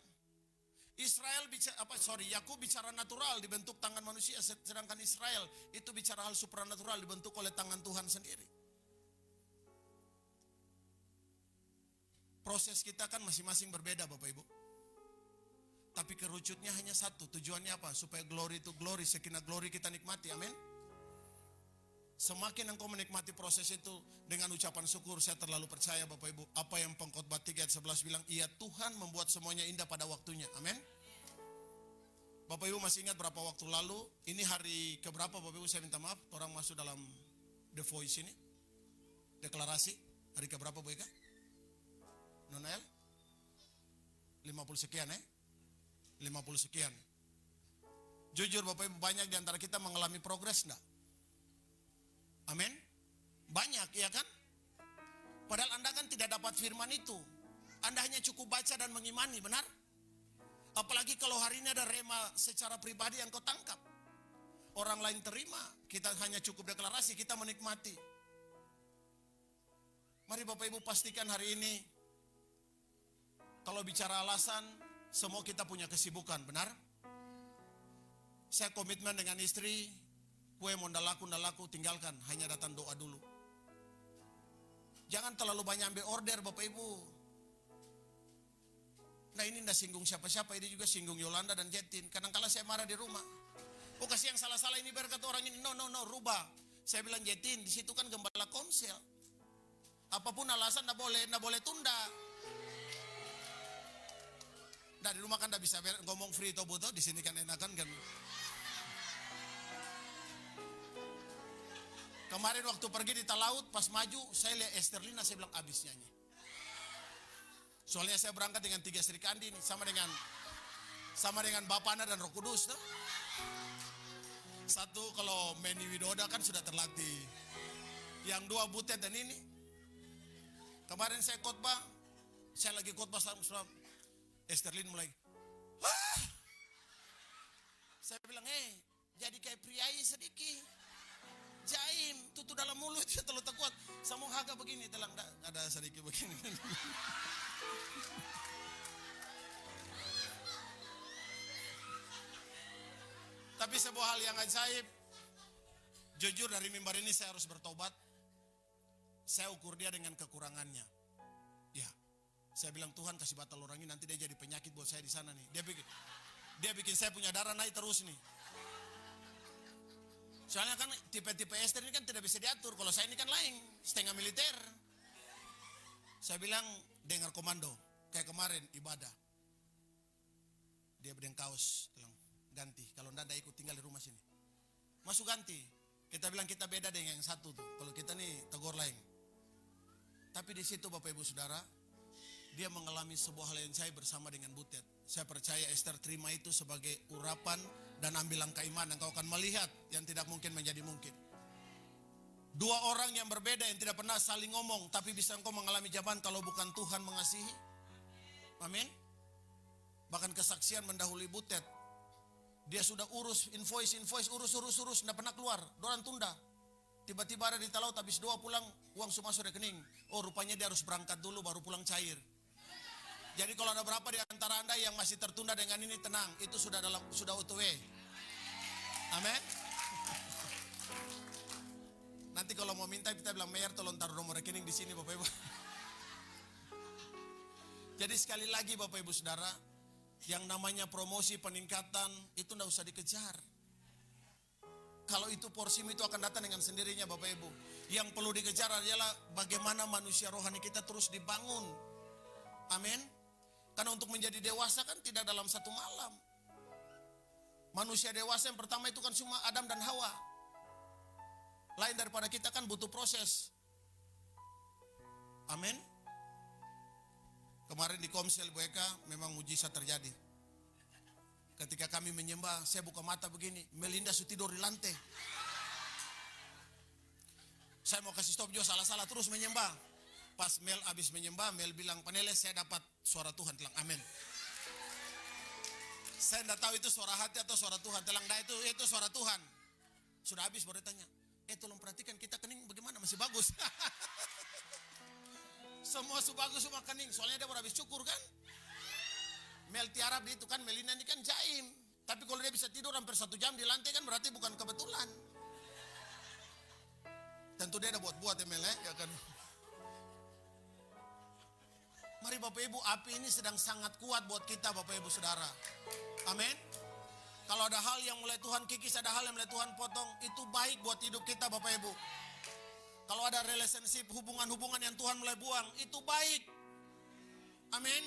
Yakub bicara natural dibentuk tangan manusia, sedangkan Israel itu bicara hal supranatural dibentuk oleh tangan Tuhan sendiri. Proses kita kan masing-masing berbeda Bapak Ibu. Tapi kerucutnya hanya satu. Tujuannya apa? Supaya glory to glory, sekinah glory kita nikmati. Amin. Semakin engkau menikmati proses itu dengan ucapan syukur, saya terlalu percaya Bapak Ibu. Apa yang Pengkhotbah 3 ayat 11 bilang, iya Tuhan membuat semuanya indah pada waktunya. Amin. Bapak Ibu masih ingat berapa waktu lalu, ini hari keberapa Bapak Ibu, saya minta maaf, orang masuk dalam The Voice ini. Deklarasi, hari keberapa Bu Eka? Nonael? 50 sekian 50 sekian. Jujur Bapak Ibu, banyak di antara kita mengalami progres enggak? Amin. Banyak, ya kan? Padahal Anda kan tidak dapat firman itu. Anda hanya cukup baca dan mengimani, benar? Apalagi kalau hari ini ada rema secara pribadi yang kau tangkap. Orang lain terima, kita hanya cukup deklarasi, kita menikmati. Mari Bapak Ibu pastikan hari ini, kalau bicara alasan, semua kita punya kesibukan, benar? Saya komitmen dengan istri, kue mau laku, tinggalkan, hanya datang doa dulu. Jangan terlalu banyak ambil order Bapak Ibu. Nah ini tidak singgung siapa-siapa, ini juga singgung Yolanda dan Jetin. Kadang-kala saya marah di rumah. Oh kasih yang salah-salah ini berkat orang ini, no, rubah. Saya bilang Jetin, di situ kan gembala komsel. Apapun alasan tidak boleh tunda. Nah di rumah kan tidak bisa ngomong free atau butuh, di sini kan enakan kan. Kemarin waktu pergi di Talaut, pas maju, saya lihat Esterlina, saya bilang abis nyanyi. Soalnya saya berangkat dengan 3 Sri Kandi ini, sama dengan Bapana dan Roh Kudus. Tuh. Satu kalau Meni Widoda kan sudah terlatih. Yang 2 Butet dan ini. Kemarin saya khotbah, saya lagi khotbah sama Esterlin mulai. Wah! Saya bilang, jadi kayak priai sedikit. Jaim, tutu dalam mulut, terlalu kuat. Sama haga begini, telang ada sedikit begini. Tapi sebuah hal yang ajaib, jujur dari mimbar ini saya harus bertobat. Saya ukur dia dengan kekurangannya. Ya, saya bilang Tuhan kasih batal orang ini, nanti dia jadi penyakit buat saya di sana nih. Dia bikin saya punya darah naik terus nih. Soalnya kan tipe-tipe Esther ini kan tidak bisa diatur. Kalau saya ini kan lain, setengah militer. Saya bilang dengar komando, kayak kemarin ibadah. Dia berdeng kaos, bilang ganti. Kalau ndak ikut tinggal di rumah sini. Masuk ganti. Kita bilang kita beda dengan yang satu tuh. Kalau kita nih tegur lain. Tapi di situ Bapak Ibu Saudara, dia mengalami sebuah hal yang saya bersama dengan Butet. Saya percaya Esther terima itu sebagai urapan dan ambil langkah iman. Engkau akan melihat yang tidak mungkin menjadi mungkin. 2 orang yang berbeda yang tidak pernah saling ngomong, tapi bisa engkau mengalami jawaban kalau bukan Tuhan mengasihi. Amin. Bahkan kesaksian mendahului Butet. Dia sudah urus invoice, urus, tidak pernah keluar. Dorang tunda. Tiba-tiba ada di Talaut, habis 2 pulang, uang semua sudah rekening. Oh rupanya dia harus berangkat dulu, baru pulang cair. Jadi kalau ada berapa di antara Anda yang masih tertunda dengan ini, tenang, itu sudah OTW. Amin. Nanti kalau mau minta kita bilang Mayor tolong taruh nomor rekening di sini Bapak Ibu. Jadi sekali lagi Bapak Ibu Saudara, yang namanya promosi peningkatan itu tidak usah dikejar. Kalau itu porsimu itu akan datang dengan sendirinya Bapak Ibu. Yang perlu dikejar adalah bagaimana manusia rohani kita terus dibangun. Amin. Karena untuk menjadi dewasa kan tidak dalam satu malam. Manusia dewasa yang pertama itu kan cuma Adam dan Hawa. Lain daripada kita kan butuh proses. Amin. Kemarin di Komsel Bu Eka memang mujizat terjadi. Ketika kami menyembah, saya buka mata begini, Melinda sudah tidur di lantai. Saya mau kasih stop juga salah-salah terus menyembah. Pas Mel habis menyembah, Mel bilang, Paneles saya dapat suara Tuhan. Telang, amin. Saya tidak tahu itu suara hati atau suara Tuhan. Telang, itu suara Tuhan. Sudah habis baru tanya, tolong perhatikan kita kening bagaimana, masih bagus. Semua bagus semua kening, soalnya dia baru habis cukur kan. Mel tiarap itu kan, Melina ini kan jaim. Tapi kalau dia bisa tidur hampir 1 jam di lantai kan berarti bukan kebetulan. Tentu dia ada buat-buat ya Mel ya kan. Mari Bapak Ibu, api ini sedang sangat kuat buat kita Bapak Ibu Saudara. Amin. Kalau ada hal yang mulai Tuhan kikis, ada hal yang mulai Tuhan potong, itu baik buat hidup kita Bapak Ibu. Kalau ada relationship, hubungan-hubungan yang Tuhan mulai buang, itu baik. Amin.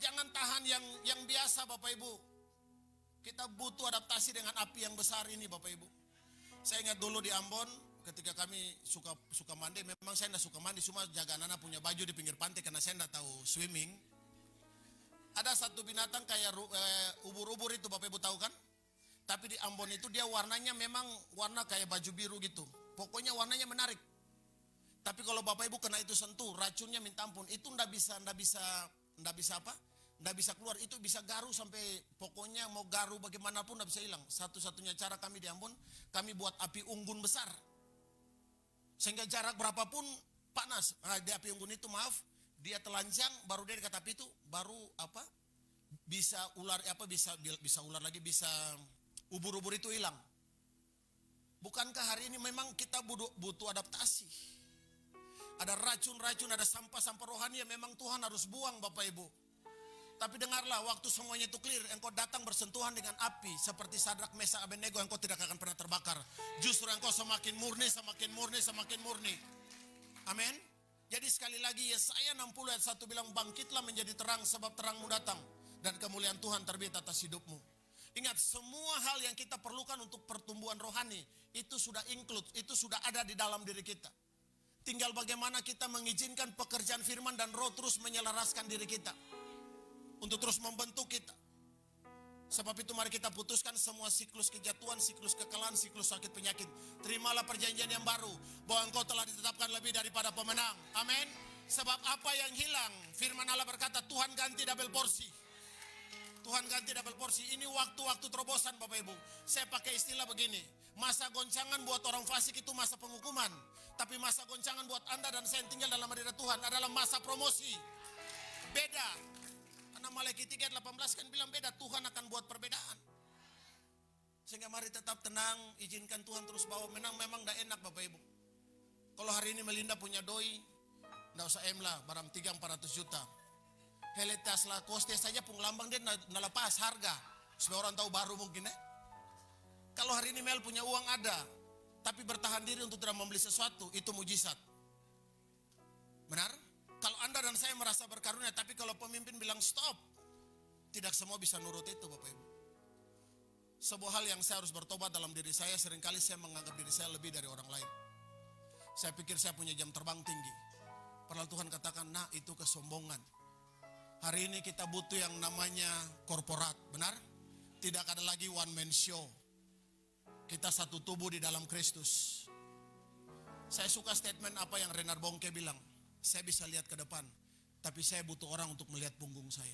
Jangan tahan yang biasa Bapak Ibu. Kita butuh adaptasi dengan api yang besar ini Bapak Ibu. Saya ingat dulu di Ambon, ketika kami suka mandi, memang saya tidak suka mandi, cuma jaga anak punya baju di pinggir pantai karena saya tidak tahu swimming. Ada satu binatang kayak ubur-ubur itu Bapak Ibu tahu kan? Tapi di Ambon itu dia warnanya memang warna kayak baju biru gitu. Pokoknya warnanya menarik. Tapi kalau Bapak Ibu kena itu sentuh, racunnya minta ampun. Itu tidak bisa keluar. Itu bisa garu sampai, pokoknya mau garu bagaimanapun tidak bisa hilang. Satu-satunya cara kami di Ambon, kami buat api unggun besar. Sehingga jarak berapapun panas. Nah, di api unggun itu dia telanjang, baru dia dekat api itu, baru bisa ular bisa ular lagi, bisa ubur-ubur itu hilang. Bukankah hari ini memang kita butuh adaptasi? Ada racun-racun, ada sampah-sampah rohani yang memang Tuhan harus buang Bapak Ibu. Tapi dengarlah, waktu semuanya itu clear, engkau datang bersentuhan dengan api seperti Sadrak, Mesak, Abednego, engkau tidak akan pernah terbakar. Justru engkau semakin murni. Amin. Jadi sekali lagi Yesaya 60 ayat 1 bilang, bangkitlah menjadi terang sebab terangmu datang dan kemuliaan Tuhan terbit atas hidupmu. Ingat, semua hal yang kita perlukan untuk pertumbuhan rohani itu sudah include, itu sudah ada di dalam diri kita. Tinggal bagaimana kita mengizinkan pekerjaan firman dan roh terus menyelaraskan diri kita untuk terus membentuk kita. Sebab itu mari kita putuskan semua siklus kejatuhan, siklus kekalahan, siklus sakit penyakit. Terimalah perjanjian yang baru bahwa engkau telah ditetapkan lebih daripada pemenang. Amin. Sebab apa yang hilang, firman Allah berkata, Tuhan ganti double porsi. Tuhan ganti double porsi. Ini waktu-waktu terobosan Bapak Ibu. Saya pakai istilah begini, masa goncangan buat orang fasik itu masa penghukuman. Tapi masa goncangan buat Anda dan saya yang tinggal dalam hadirat Tuhan adalah masa promosi. Beda. Karena Malaikat 3:18 kan bilang beda, Tuhan akan buat perbedaan. Sehingga mari tetap tenang, izinkan Tuhan terus bawa. Memang tidak enak Bapak Ibu. Kalau hari ini Melinda punya doi, tidak usah lah, barang 300-400 juta. Heletas lah, koste saja pun lambang dia nalepas harga. Supaya orang tahu baru mungkin Kalau hari ini Mel punya uang ada, tapi bertahan diri untuk tidak membeli sesuatu, itu mujizat. Benar? Kalau Anda dan saya merasa berkarunia, tapi kalau pemimpin bilang stop, tidak semua bisa nurut itu Bapak Ibu. Sebuah hal yang saya harus bertobat dalam diri saya, seringkali saya menganggap diri saya lebih dari orang lain. Saya pikir saya punya jam terbang tinggi. Padahal Tuhan katakan, nah itu kesombongan. Hari ini kita butuh yang namanya korporat, benar? Tidak ada lagi one man show. Kita satu tubuh di dalam Kristus. Saya suka statement apa yang Renard Bongke bilang. Saya bisa lihat ke depan, tapi saya butuh orang untuk melihat punggung saya.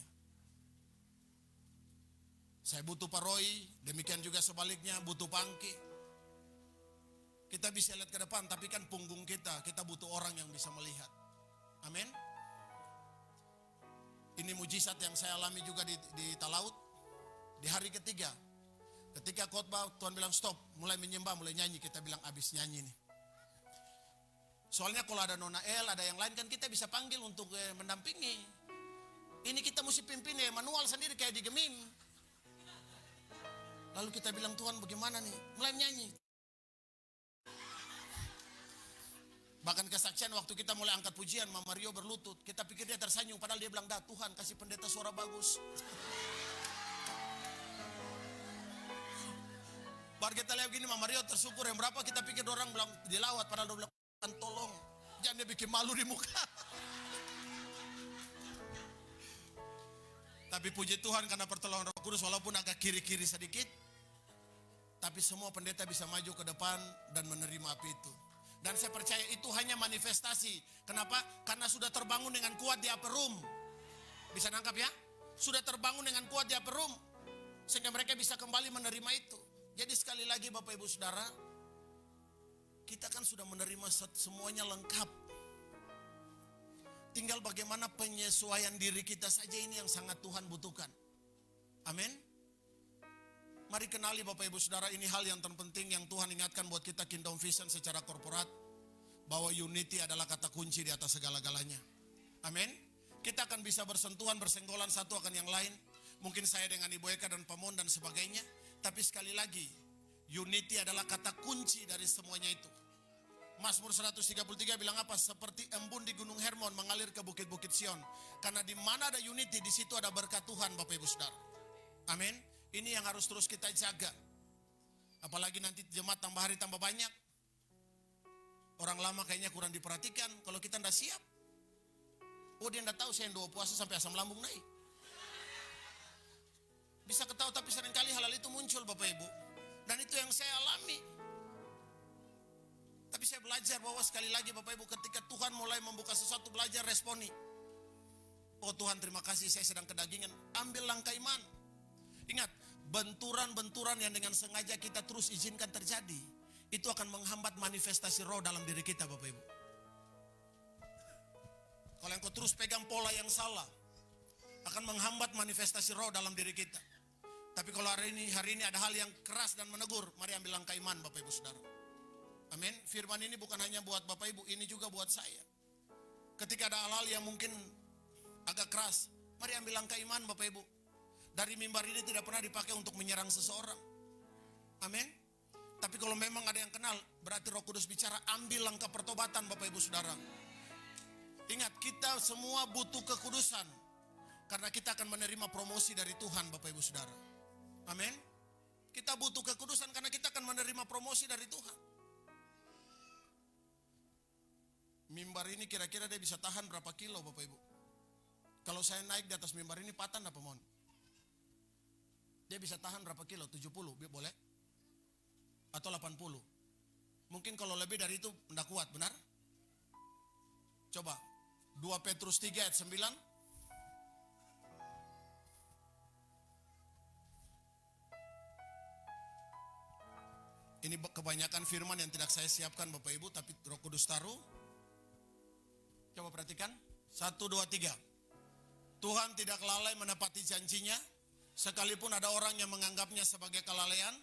Saya butuh Pak Roy, demikian juga sebaliknya butuh Pangki. Kita bisa lihat ke depan, tapi kan punggung kita butuh orang yang bisa melihat. Amin. Ini mujizat yang saya alami juga di Talaut. Di hari ketiga, ketika khotbah Tuhan bilang stop, mulai menyembah, mulai nyanyi. Kita bilang abis nyanyi nih. Soalnya kalau ada Nona El, ada yang lain kan kita bisa panggil untuk mendampingi. Ini kita mesti pimpin manual sendiri kayak di Gemim. Lalu kita bilang Tuhan bagaimana nih? Mulai nyanyi. Bahkan kesaksian waktu kita mulai angkat pujian, Mama Rio berlutut. Kita pikir dia tersanjung, padahal dia bilang, dah Tuhan kasih pendeta suara bagus. Baru kita lihat gini, Mama Rio tersyukur yang berapa kita pikir orang bilang dilawat, padahal dia bilang, tolong, jangan dia bikin malu di muka. Tapi puji Tuhan karena pertolongan Roh Kudus, walaupun agak kiri-kiri sedikit, tapi semua pendeta bisa maju ke depan dan menerima api itu. Dan saya percaya itu hanya manifestasi. Kenapa? Karena sudah terbangun dengan kuat di upper room. Bisa nangkap ya? Sudah terbangun dengan kuat di upper room. Sehingga mereka bisa kembali menerima itu. Jadi sekali lagi Bapak Ibu Saudara, kita kan sudah menerima semuanya lengkap. Tinggal bagaimana penyesuaian diri kita saja ini yang sangat Tuhan butuhkan. Amin. Mari kenali Bapak Ibu Saudara, ini hal yang terpenting yang Tuhan ingatkan buat kita Kingdom Vision secara korporat. Bahwa unity adalah kata kunci di atas segala-galanya. Amin. Kita akan bisa bersentuhan, bersenggolan satu akan yang lain. Mungkin saya dengan Ibu Eka dan Pamon dan sebagainya. Tapi sekali lagi, unity adalah kata kunci dari semuanya itu. Mazmur 133 bilang apa? Seperti embun di Gunung Hermon mengalir ke bukit-bukit Sion. Karena di mana ada unity, di situ ada berkat Tuhan Bapak Ibu Saudara. Amin. Ini yang harus terus kita jaga. Apalagi nanti jemaat tambah hari tambah banyak. Orang lama kayaknya kurang diperhatikan. Kalau kita tidak siap. Oh dia tidak tahu saya yang 2 puasa sampai asam lambung naik. Bisa ketahui tapi seringkali hal-hal itu muncul Bapak Ibu. Dan itu yang saya alami. Tapi saya belajar bahwa sekali lagi Bapak Ibu, ketika Tuhan mulai membuka sesuatu, belajar responi. Oh Tuhan terima kasih saya sedang kedagingan. Ambil langkah iman. Ingat, benturan-benturan yang dengan sengaja kita terus izinkan terjadi, itu akan menghambat manifestasi roh dalam diri kita Bapak Ibu. Kalau engkau terus pegang pola yang salah, akan menghambat manifestasi roh dalam diri kita. Tapi kalau hari ini ada hal yang keras dan menegur, mari ambil langkah iman Bapak Ibu Saudara. Amin. Firman ini bukan hanya buat Bapak Ibu, ini juga buat saya. Ketika ada hal-hal yang mungkin agak keras, mari ambil langkah iman Bapak Ibu. Dari mimbar ini tidak pernah dipakai untuk menyerang seseorang. Amin. Tapi kalau memang ada yang kenal, berarti Roh Kudus bicara, ambil langkah pertobatan Bapak Ibu Saudara. Ingat, kita semua butuh kekudusan. Karena kita akan menerima promosi dari Tuhan Bapak Ibu Saudara. Amin. Kita butuh kekudusan karena kita akan menerima promosi dari Tuhan. Mimbar ini kira-kira dia bisa tahan berapa kilo Bapak Ibu? Kalau saya naik di atas mimbar ini patah apa mohon? Dia bisa tahan berapa kilo? 70 boleh? Atau 80? Mungkin kalau lebih dari itu tidak kuat, benar? Coba 2 Petrus 3 ayat 9. Ini kebanyakan firman yang tidak saya siapkan Bapak Ibu, tapi Roh Kudus taruh. Coba perhatikan. 1, 2, 3. Tuhan tidak lalai menepati janjinya, sekalipun ada orang yang menganggapnya sebagai kelalaian,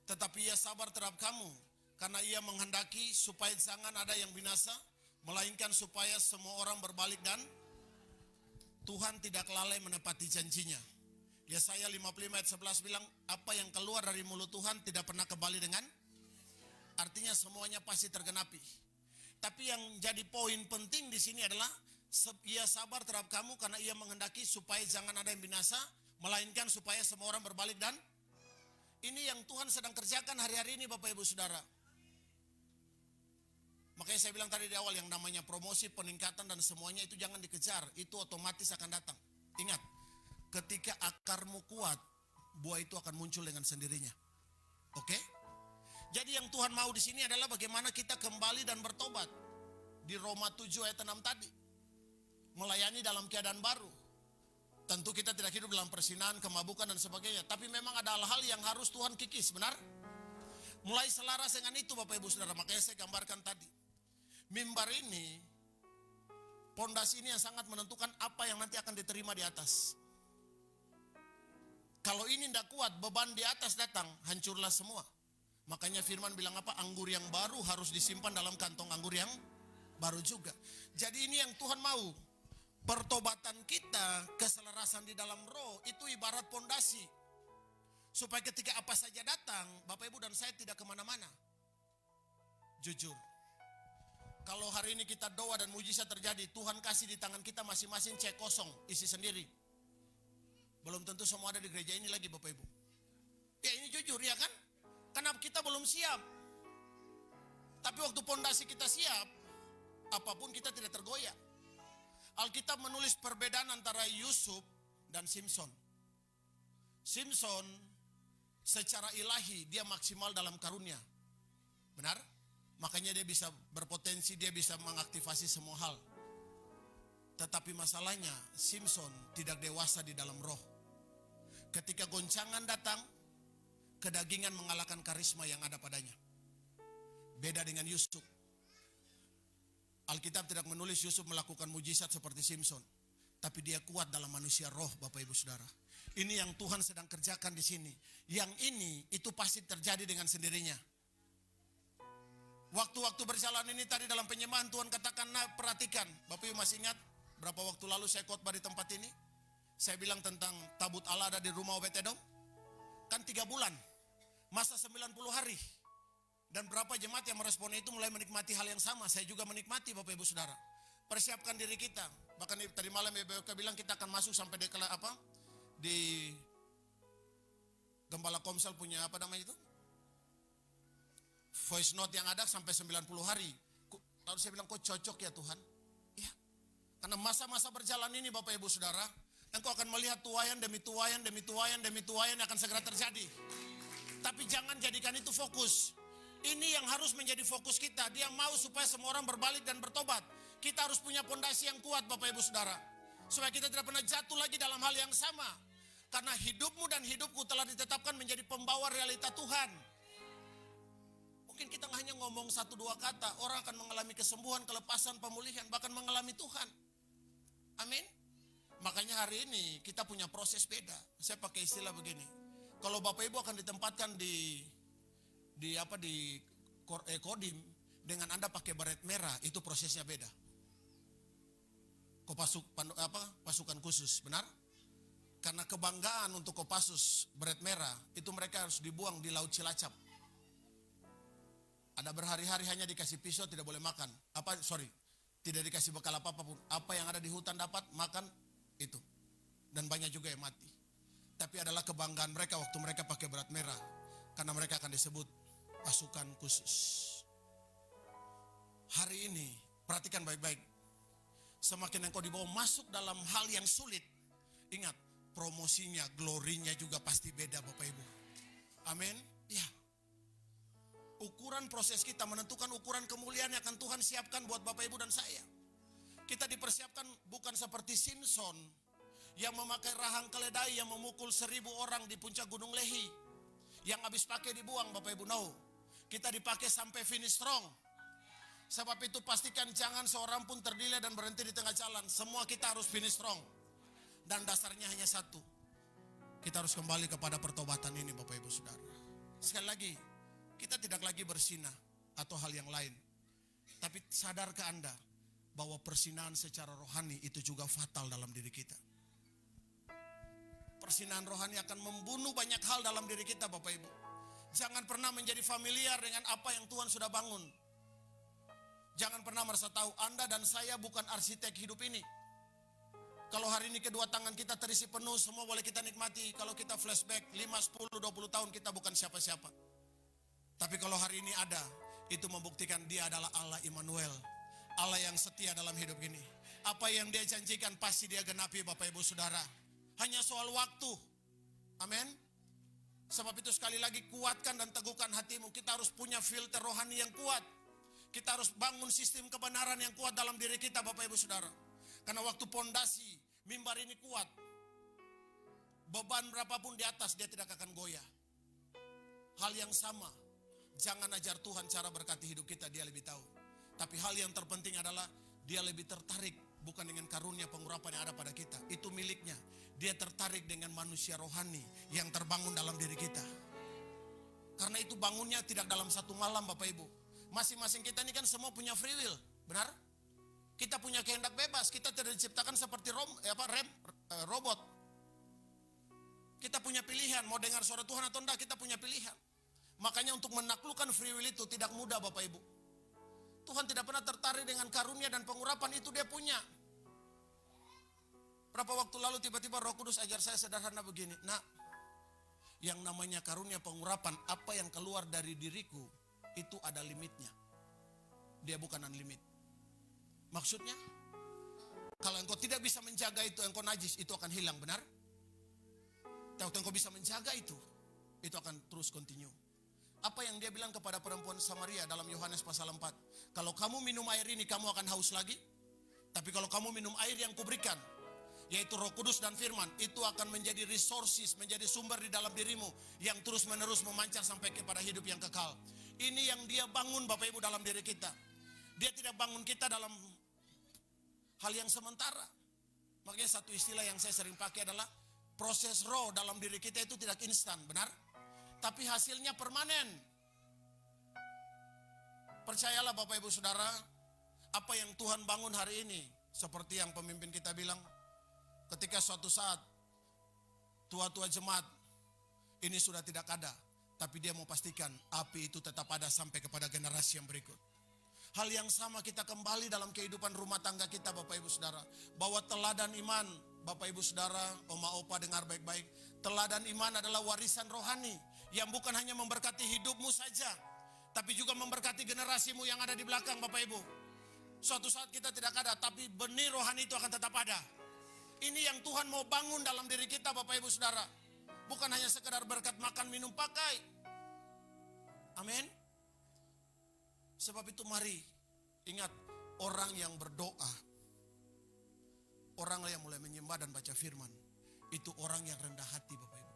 tetapi ia sabar terhadap kamu, karena ia menghendaki supaya jangan ada yang binasa, melainkan supaya semua orang berbalik dan Tuhan tidak lalai menepati janjinya. Yesaya 55 ayat 11 bilang, apa yang keluar dari mulut Tuhan tidak pernah kembali dengan, artinya semuanya pasti tergenapi. Tapi yang jadi poin penting di sini adalah ia sabar terhadap kamu karena ia menghendaki supaya jangan ada yang binasa, melainkan supaya semua orang berbalik dan ini yang Tuhan sedang kerjakan hari-hari ini Bapak Ibu Saudara. Makanya saya bilang tadi di awal yang namanya promosi, peningkatan dan semuanya itu jangan dikejar, itu otomatis akan datang. Ingat, ketika akarmu kuat, buah itu akan muncul dengan sendirinya. Oke? Jadi yang Tuhan mau di sini adalah bagaimana kita kembali dan bertobat. Di Roma 7 ayat 6 tadi. Melayani dalam keadaan baru. Tentu kita tidak hidup dalam persinahan, kemabukan dan sebagainya. Tapi memang ada hal-hal yang harus Tuhan kikis, benar? Mulai selaras dengan itu Bapak Ibu Saudara. Makanya saya gambarkan tadi. Mimbar ini, pondasi ini yang sangat menentukan apa yang nanti akan diterima di atas. Kalau ini tidak kuat, beban di atas datang, hancurlah semua. Makanya firman bilang apa? Anggur yang baru harus disimpan dalam kantong anggur yang baru juga. Jadi ini yang Tuhan mau. Pertobatan kita, keselarasan di dalam roh, itu ibarat pondasi. Supaya ketika apa saja datang, Bapak Ibu dan saya tidak kemana-mana. Jujur. Kalau hari ini kita doa dan mujizat terjadi, Tuhan kasih di tangan kita masing-masing cek kosong, isi sendiri. Belum tentu semua ada di gereja ini lagi Bapak Ibu. Ya ini jujur ya kan? Karena kita belum siap. Tapi waktu pondasi kita siap, apapun kita tidak tergoyah. Alkitab menulis perbedaan antara Yusuf dan Simson. Simson secara ilahi dia maksimal dalam karunia. Benar? Makanya dia bisa berpotensi, dia bisa mengaktifasi semua hal. Tetapi masalahnya Simson tidak dewasa di dalam roh. Ketika goncangan datang, kedagingan mengalahkan karisma yang ada padanya. Beda dengan Yusuf. Alkitab tidak menulis Yusuf melakukan mujizat seperti Simson. Tapi dia kuat dalam manusia roh Bapak Ibu Saudara. Ini yang Tuhan sedang kerjakan di sini. Yang ini itu pasti terjadi dengan sendirinya. Waktu-waktu berjalan ini tadi dalam penyembahan Tuhan katakan, nah perhatikan. Bapak Ibu masih ingat berapa waktu lalu saya khotbah di tempat ini? Saya bilang tentang tabut Allah ada di rumah Obed-Edom. Kan 3 bulan. Masa 90 hari. Dan berapa jemaat yang merespon itu mulai menikmati hal yang sama. Saya juga menikmati Bapak Ibu Saudara. Persiapkan diri kita. Bahkan tadi malam BBOK bilang kita akan masuk sampai di Gembala Komsel punya apa namanya itu? Voice note yang ada sampai 90 hari. Lalu saya bilang kok cocok ya Tuhan? Ya. Karena masa-masa berjalan ini Bapak Ibu Saudara, engkau akan melihat tuayan demi tuayan demi tuayan demi tuayan yang akan segera terjadi. Tapi jangan jadikan itu fokus. Ini yang harus menjadi fokus kita. Dia mau supaya semua orang berbalik dan bertobat. Kita harus punya pondasi yang kuat Bapak Ibu Saudara. Supaya kita tidak pernah jatuh lagi dalam hal yang sama. Karena hidupmu dan hidupku telah ditetapkan menjadi pembawa realita Tuhan. Mungkin kita hanya ngomong 1-2 kata. Orang akan mengalami kesembuhan, kelepasan, pemulihan. Bahkan mengalami Tuhan. Amin. Makanya hari ini kita punya proses beda. Saya pakai istilah begini. Kalau Bapak Ibu akan ditempatkan di Kodim dengan Anda pakai baret merah, itu prosesnya beda. Pasukan khusus, benar? Karena kebanggaan untuk Kopassus baret merah itu mereka harus dibuang di Laut Cilacap. Ada berhari-hari hanya dikasih pisau, tidak boleh makan. Tidak dikasih bekal apapun. Apa yang ada di hutan dapat makan itu. Dan banyak juga yang mati. tapi adalah kebanggaan mereka waktu mereka pakai berat merah. Karena mereka akan disebut pasukan khusus. Hari ini, perhatikan baik-baik. Semakin engkau dibawa masuk dalam hal yang sulit, ingat, promosinya, glorinya juga pasti beda Bapak Ibu. Amin. Ya. Ukuran proses kita menentukan ukuran kemuliaan yang akan Tuhan siapkan buat Bapak Ibu dan saya. Kita dipersiapkan bukan seperti Simpson yang memakai rahang keledai yang memukul 1.000 orang di puncak Gunung Lehi. Yang habis pakai dibuang Bapak Ibu. No. Kita dipakai sampai finish strong. Sebab itu pastikan jangan seorang pun terdelay dan berhenti di tengah jalan. Semua kita harus finish strong. Dan dasarnya hanya satu. Kita harus kembali kepada pertobatan ini Bapak Ibu Saudara. Sekali lagi, kita tidak lagi bersinah atau hal yang lain. Tapi sadarkah Anda bahwa persinahan secara rohani itu juga fatal dalam diri kita. Persinahan rohani akan membunuh banyak hal dalam diri kita Bapak Ibu. Jangan pernah menjadi familiar dengan apa yang Tuhan sudah bangun. Jangan pernah merasa tahu Anda dan saya bukan arsitek hidup ini. Kalau hari ini kedua tangan kita terisi penuh, semua boleh kita nikmati. Kalau kita flashback 5, 10, 20 tahun kita bukan siapa-siapa. Tapi kalau hari ini ada, itu membuktikan dia adalah Allah Immanuel. Allah yang setia dalam hidup ini. Apa yang dia janjikan pasti dia genapi Bapak Ibu Saudara. Hanya soal waktu. Amin. Sebab itu sekali lagi kuatkan dan teguhkan hatimu. Kita harus punya filter rohani yang kuat. Kita harus bangun sistem kebenaran yang kuat dalam diri kita Bapak Ibu Saudara. Karena waktu pondasi mimbar ini kuat, beban berapapun di atas dia tidak akan goyah. Hal yang sama, jangan ajar Tuhan cara berkati hidup kita, dia lebih tahu. Tapi hal yang terpenting adalah dia lebih tertarik bukan dengan karunia pengurapan yang ada pada kita. Itu miliknya. Dia tertarik dengan manusia rohani yang terbangun dalam diri kita. Karena itu bangunnya tidak dalam satu malam Bapak Ibu. Masing-masing kita ini kan semua punya free will, benar? Kita punya kehendak bebas, kita tidak diciptakan seperti robot. Kita punya pilihan, mau dengar suara Tuhan atau enggak, kita punya pilihan. Makanya untuk menaklukkan free will itu tidak mudah Bapak Ibu. Tuhan tidak pernah tertarik dengan karunia dan pengurapan, itu dia punya. Berapa waktu lalu tiba-tiba Roh Kudus ajar saya sederhana begini, nak, yang namanya karunia pengurapan, apa yang keluar dari diriku, itu ada limitnya. Dia bukan unlimited. Maksudnya, kalau engkau tidak bisa menjaga itu, engkau najis, itu akan hilang, benar? Tapi engkau bisa menjaga itu akan terus continue. Apa yang dia bilang kepada perempuan Samaria dalam Yohanes pasal 4? Kalau kamu minum air ini, kamu akan haus lagi. Tapi kalau kamu minum air yang kuberikan, yaitu Roh Kudus dan Firman, itu akan menjadi resources, menjadi sumber di dalam dirimu yang terus menerus memancar sampai kepada hidup yang kekal. Ini yang dia bangun Bapak Ibu dalam diri kita. Dia tidak bangun kita dalam hal yang sementara. Makanya satu istilah yang saya sering pakai adalah proses roh dalam diri kita itu tidak instan, benar? Tapi hasilnya permanen. Percayalah Bapak Ibu Saudara, apa yang Tuhan bangun hari ini, seperti yang pemimpin kita bilang, ketika suatu saat tua-tua jemaat ini sudah tidak ada, tapi dia mau pastikan api itu tetap ada sampai kepada generasi yang berikut. Hal yang sama kita kembali dalam kehidupan rumah tangga kita Bapak Ibu Saudara. Bahwa teladan iman, Bapak Ibu Saudara, oma opa dengar baik-baik. Teladan iman adalah warisan rohani yang bukan hanya memberkati hidupmu saja, tapi juga memberkati generasimu yang ada di belakang Bapak Ibu. Suatu saat kita tidak ada, tapi benih rohani itu akan tetap ada. Ini yang Tuhan mau bangun dalam diri kita Bapak Ibu Saudara. Bukan hanya sekedar berkat makan, minum, pakai. Amin. Sebab itu mari ingat, orang yang berdoa, orang yang mulai menyembah dan baca firman, itu orang yang rendah hati Bapak Ibu.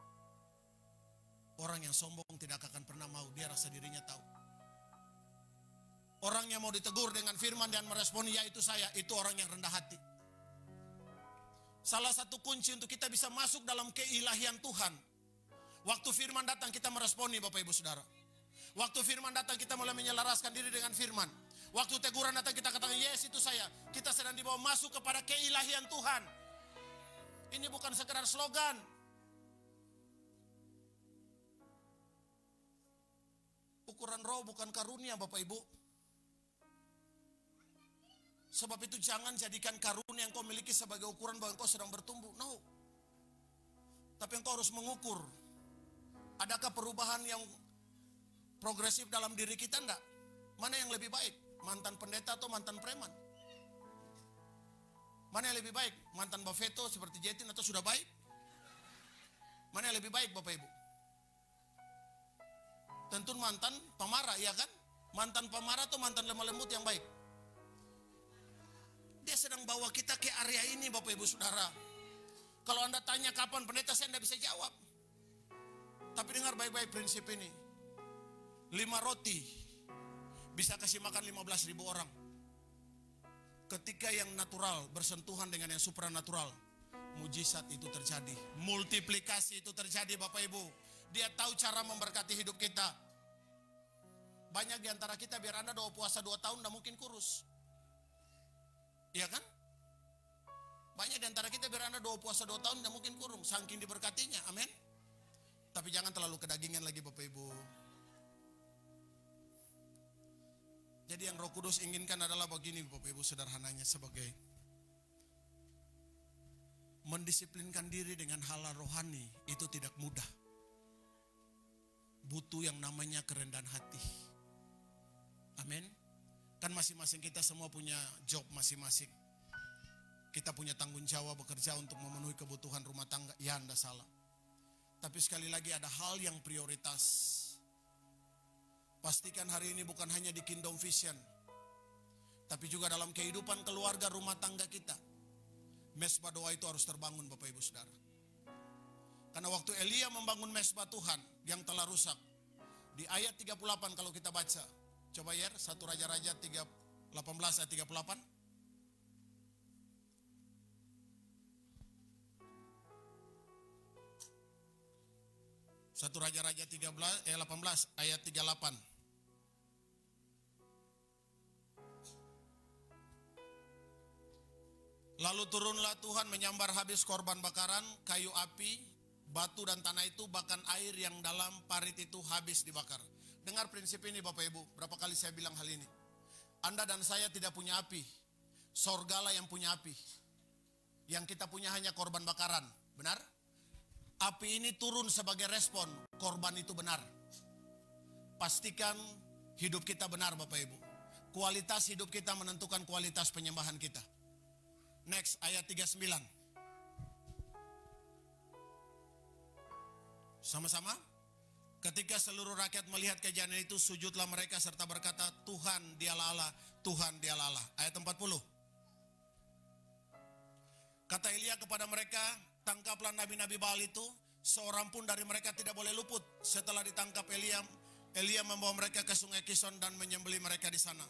Orang yang sombong tidak akan pernah mau, dia rasa dirinya tahu. Orang yang mau ditegur dengan firman dan meresponi, ya itu saya, itu orang yang rendah hati. Salah satu kunci untuk kita bisa masuk dalam keilahian Tuhan, waktu firman datang kita meresponi Bapak Ibu Saudara. Waktu firman datang kita mulai menyelaraskan diri dengan firman. Waktu teguran datang kita katakan yes itu saya. Kita sedang dibawa masuk kepada keilahian Tuhan. Ini bukan sekedar slogan. Ukuran roh bukan karunia Bapak Ibu. Sebab itu jangan jadikan karunia yang kau miliki sebagai ukuran bahwa kau sedang bertumbuh. No. Tapi engkau harus mengukur. Adakah perubahan yang progresif dalam diri kita? Enggak. Mana yang lebih baik? Mantan pendeta atau mantan preman? Mana yang lebih baik? Mantan bafeto seperti Jetin atau sudah baik? Mana yang lebih baik Bapak Ibu? Tentu mantan pemarah, ya kan? Mantan pemarah atau mantan lemah lembut yang baik? Dia sedang bawa kita ke area ini Bapak Ibu Saudara. Kalau Anda tanya kapan pendeta, saya tidak bisa jawab. Tapi dengar baik-baik prinsip ini. 5 roti bisa kasih makan 15.000 orang. Ketika yang natural bersentuhan dengan yang supranatural, mujizat itu terjadi. Multiplikasi itu terjadi Bapak Ibu. Dia tahu cara memberkati hidup kita. Banyak di antara kita biar Anda doa puasa 2 tahun tidak mungkin kurus. Iya kan? Banyak di antara kita biar Anda doa puasa 2 tahun tidak mungkin kurung. Saking diberkatinya, amin. Tapi jangan terlalu kedagingan lagi Bapak Ibu. Jadi yang Roh Kudus inginkan adalah begini Bapak Ibu, sederhananya sebagai mendisiplinkan diri dengan hal rohani itu tidak mudah. Butuh yang namanya kerendahan hati. Amin. Kan masing-masing kita semua punya job masing-masing. Kita punya tanggung jawab bekerja untuk memenuhi kebutuhan rumah tangga. Ya, Anda salah. Tapi sekali lagi ada hal yang prioritas. Pastikan hari ini bukan hanya di Kingdom Vision, tapi juga dalam kehidupan keluarga rumah tangga kita. Mesbah doa itu harus terbangun Bapak Ibu Saudara. Karena waktu Elia membangun mesbah Tuhan yang telah rusak, di ayat 38 kalau kita baca, coba ya 1 Raja-Raja 18 ayat 38. Satu Raja-Raja 18 ayat 38. Lalu turunlah Tuhan menyambar habis korban bakaran, kayu api, batu dan tanah itu, bahkan air yang dalam parit itu habis dibakar. Dengar prinsip ini Bapak Ibu, berapa kali saya bilang hal ini. Anda dan saya tidak punya api, sorgalah yang punya api. Yang kita punya hanya korban bakaran, benar? Api ini turun sebagai respon, korban itu benar. Pastikan hidup kita benar Bapak Ibu. Kualitas hidup kita menentukan kualitas penyembahan kita. Next, ayat 39. Sama-sama. Ketika seluruh rakyat melihat kejadian itu, sujudlah mereka serta berkata, Tuhan dialah Allah, Tuhan dialah Allah. Ayat 40. Kata Elia kepada mereka, tangkaplah nabi-nabi Baal itu, seorang pun dari mereka tidak boleh luput. Setelah ditangkap Elia membawa mereka ke sungai Kison dan menyembelih mereka di sana.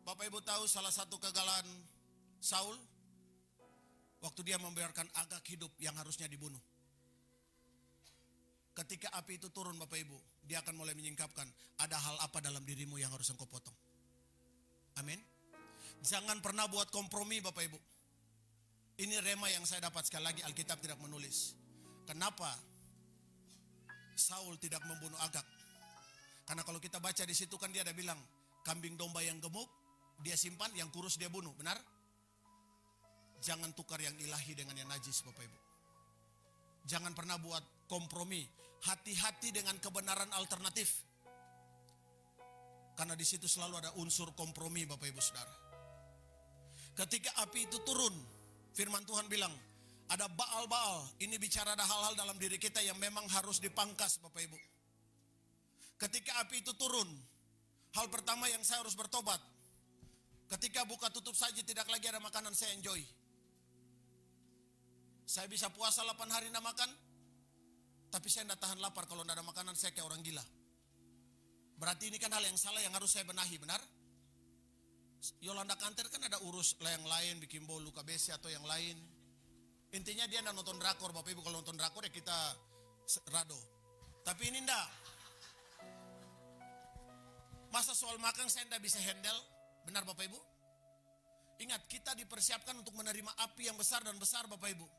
Bapak Ibu tahu salah satu kegagalan Saul? Waktu dia membiarkan Agag hidup yang harusnya dibunuh. Ketika api itu turun Bapak Ibu, dia akan mulai menyingkapkan, ada hal apa dalam dirimu yang harus engkau potong. Amin. Jangan pernah buat kompromi Bapak Ibu. Ini rema yang saya dapat, sekali lagi Alkitab tidak menulis. Kenapa Saul tidak membunuh Agag? Karena kalau kita baca di situ kan dia ada bilang, kambing domba yang gemuk dia simpan, yang kurus dia bunuh, benar? Jangan tukar yang ilahi dengan yang najis Bapak Ibu. Jangan pernah buat kompromi. Hati-hati dengan kebenaran alternatif. Karena di situ selalu ada unsur kompromi Bapak Ibu Saudara. Ketika api itu turun, firman Tuhan bilang, ada Baal-Baal. Ini bicara ada hal-hal dalam diri kita yang memang harus dipangkas Bapak Ibu. Ketika api itu turun, hal pertama yang saya harus bertobat. Ketika buka tutup saji tidak lagi ada makanan saya enjoy. Saya bisa puasa 8 hari tidak makan, tapi saya tidak tahan lapar. Kalau tidak ada makanan saya kayak orang gila. Berarti ini kan hal yang salah yang harus saya benahi, benar? Yolanda Kanter kan ada urus yang lain, bikin bolu KBC atau yang lain. Intinya dia tidak nonton drakor Bapak Ibu. Kalau nonton drakor ya kita rado. Tapi ini tidak. Masa soal makan saya tidak bisa handle, benar Bapak Ibu? Ingat, kita dipersiapkan untuk menerima api yang besar dan besar Bapak Ibu.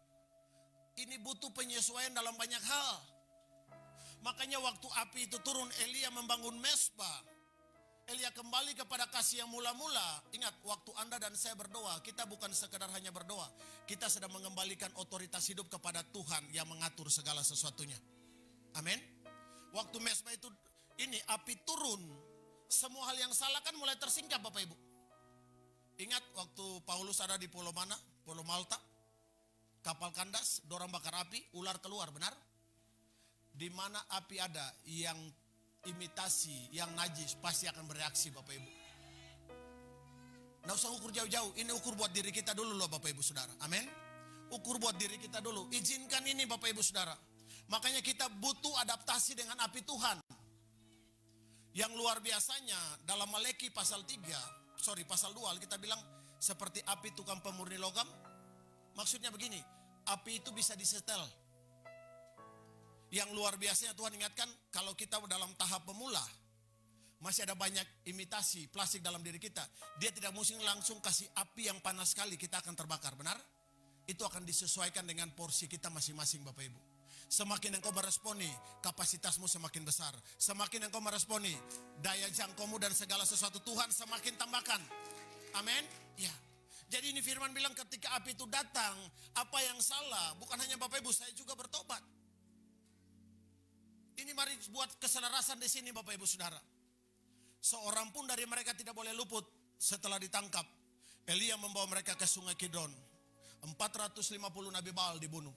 Ini butuh penyesuaian dalam banyak hal. Makanya waktu api itu turun, Elia membangun mesbah. Elia kembali kepada kasih yang mula-mula. Ingat, waktu Anda dan saya berdoa, kita bukan sekedar hanya berdoa. Kita sedang mengembalikan otoritas hidup kepada Tuhan yang mengatur segala sesuatunya. Amin. Waktu mesbah itu, ini api turun. Semua hal yang salah kan mulai tersingkap Bapak Ibu. Ingat waktu Paulus ada di Pulau mana? Pulau Malta. Kapal kandas, dorong bakar api, ular keluar, benar? Di mana api ada yang imitasi, yang najis, pasti akan bereaksi Bapak Ibu. Nggak usah ukur jauh-jauh, ini ukur buat diri kita dulu loh Bapak Ibu Saudara. Amin. Ukur buat diri kita dulu. Izinkan ini Bapak Ibu Saudara. Makanya kita butuh adaptasi dengan api Tuhan. Yang luar biasanya dalam Maleki pasal 2 kita bilang seperti api tukang pemurni logam. Maksudnya begini, api itu bisa disetel. Yang luar biasanya Tuhan ingatkan, kalau kita dalam tahap pemula, masih ada banyak imitasi plastik dalam diri kita. Dia tidak mesti langsung kasih api yang panas sekali, kita akan terbakar, benar? Itu akan disesuaikan dengan porsi kita masing-masing Bapak Ibu. Semakin engkau meresponi, kapasitasmu semakin besar. Semakin engkau meresponi, daya jangkaumu dan segala sesuatu Tuhan semakin tambahkan. Amin? Ya. Jadi ini firman bilang ketika api itu datang, apa yang salah? Bukan hanya Bapak Ibu, saya juga bertobat. Ini mari buat keselarasan di sini Bapak Ibu Saudara. Seorang pun dari mereka tidak boleh luput setelah ditangkap. Elia membawa mereka ke sungai Kidron. 450 Nabi Baal dibunuh.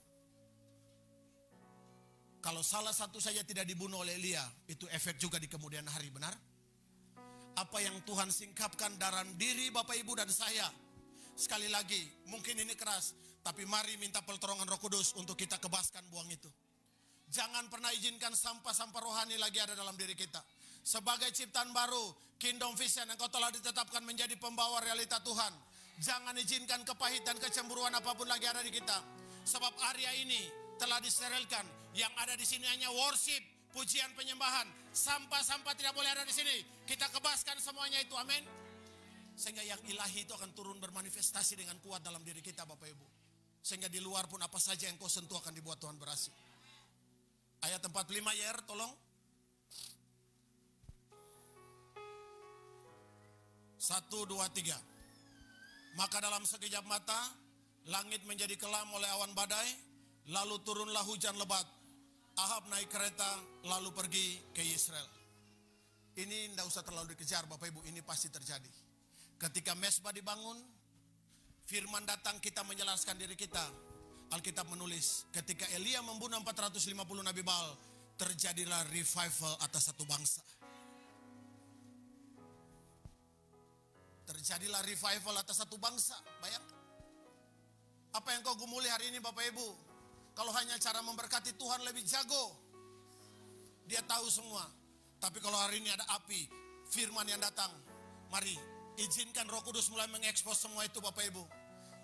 Kalau salah satu saja tidak dibunuh oleh Elia, itu efek juga di kemudian hari, benar? Apa yang Tuhan singkapkan dalam diri Bapak Ibu dan saya. Sekali lagi, mungkin ini keras, tapi mari minta pertolongan Roh Kudus untuk kita kebaskan buang itu. Jangan pernah izinkan sampah-sampah rohani lagi ada dalam diri kita. Sebagai ciptaan baru, Kingdom Vision engkau telah ditetapkan menjadi pembawa realita Tuhan. Jangan izinkan kepahitan, kecemburuan apapun lagi ada di kita. Sebab area ini telah disterilkan. Yang ada di sini hanya worship, pujian, penyembahan. Sampah-sampah tidak boleh ada di sini. Kita kebaskan semuanya itu, amin. Sehingga yang ilahi itu akan turun bermanifestasi dengan kuat dalam diri kita Bapak Ibu. Sehingga di luar pun apa saja yang kau sentuh akan dibuat Tuhan berhasil. Ayat 45 YR tolong. 1, 2, 3. Maka dalam sekejap mata, langit menjadi kelam oleh awan badai, lalu turunlah hujan lebat. Ahab naik kereta, lalu pergi ke Israel. Ini tidak usah terlalu dikejar Bapak Ibu, ini pasti terjadi. Ketika mesbah dibangun, firman datang kita menjelaskan diri kita. Alkitab menulis, ketika Elia membunuh 450 Nabi Baal, terjadilah revival atas satu bangsa. Terjadilah revival atas satu bangsa, bayangkan. Apa yang kau gumuli hari ini Bapak Ibu? Kalau hanya cara memberkati Tuhan lebih jago. Dia tahu semua. Tapi kalau hari ini ada api, firman yang datang, mari izinkan Roh Kudus mulai mengekspos semua itu Bapak Ibu.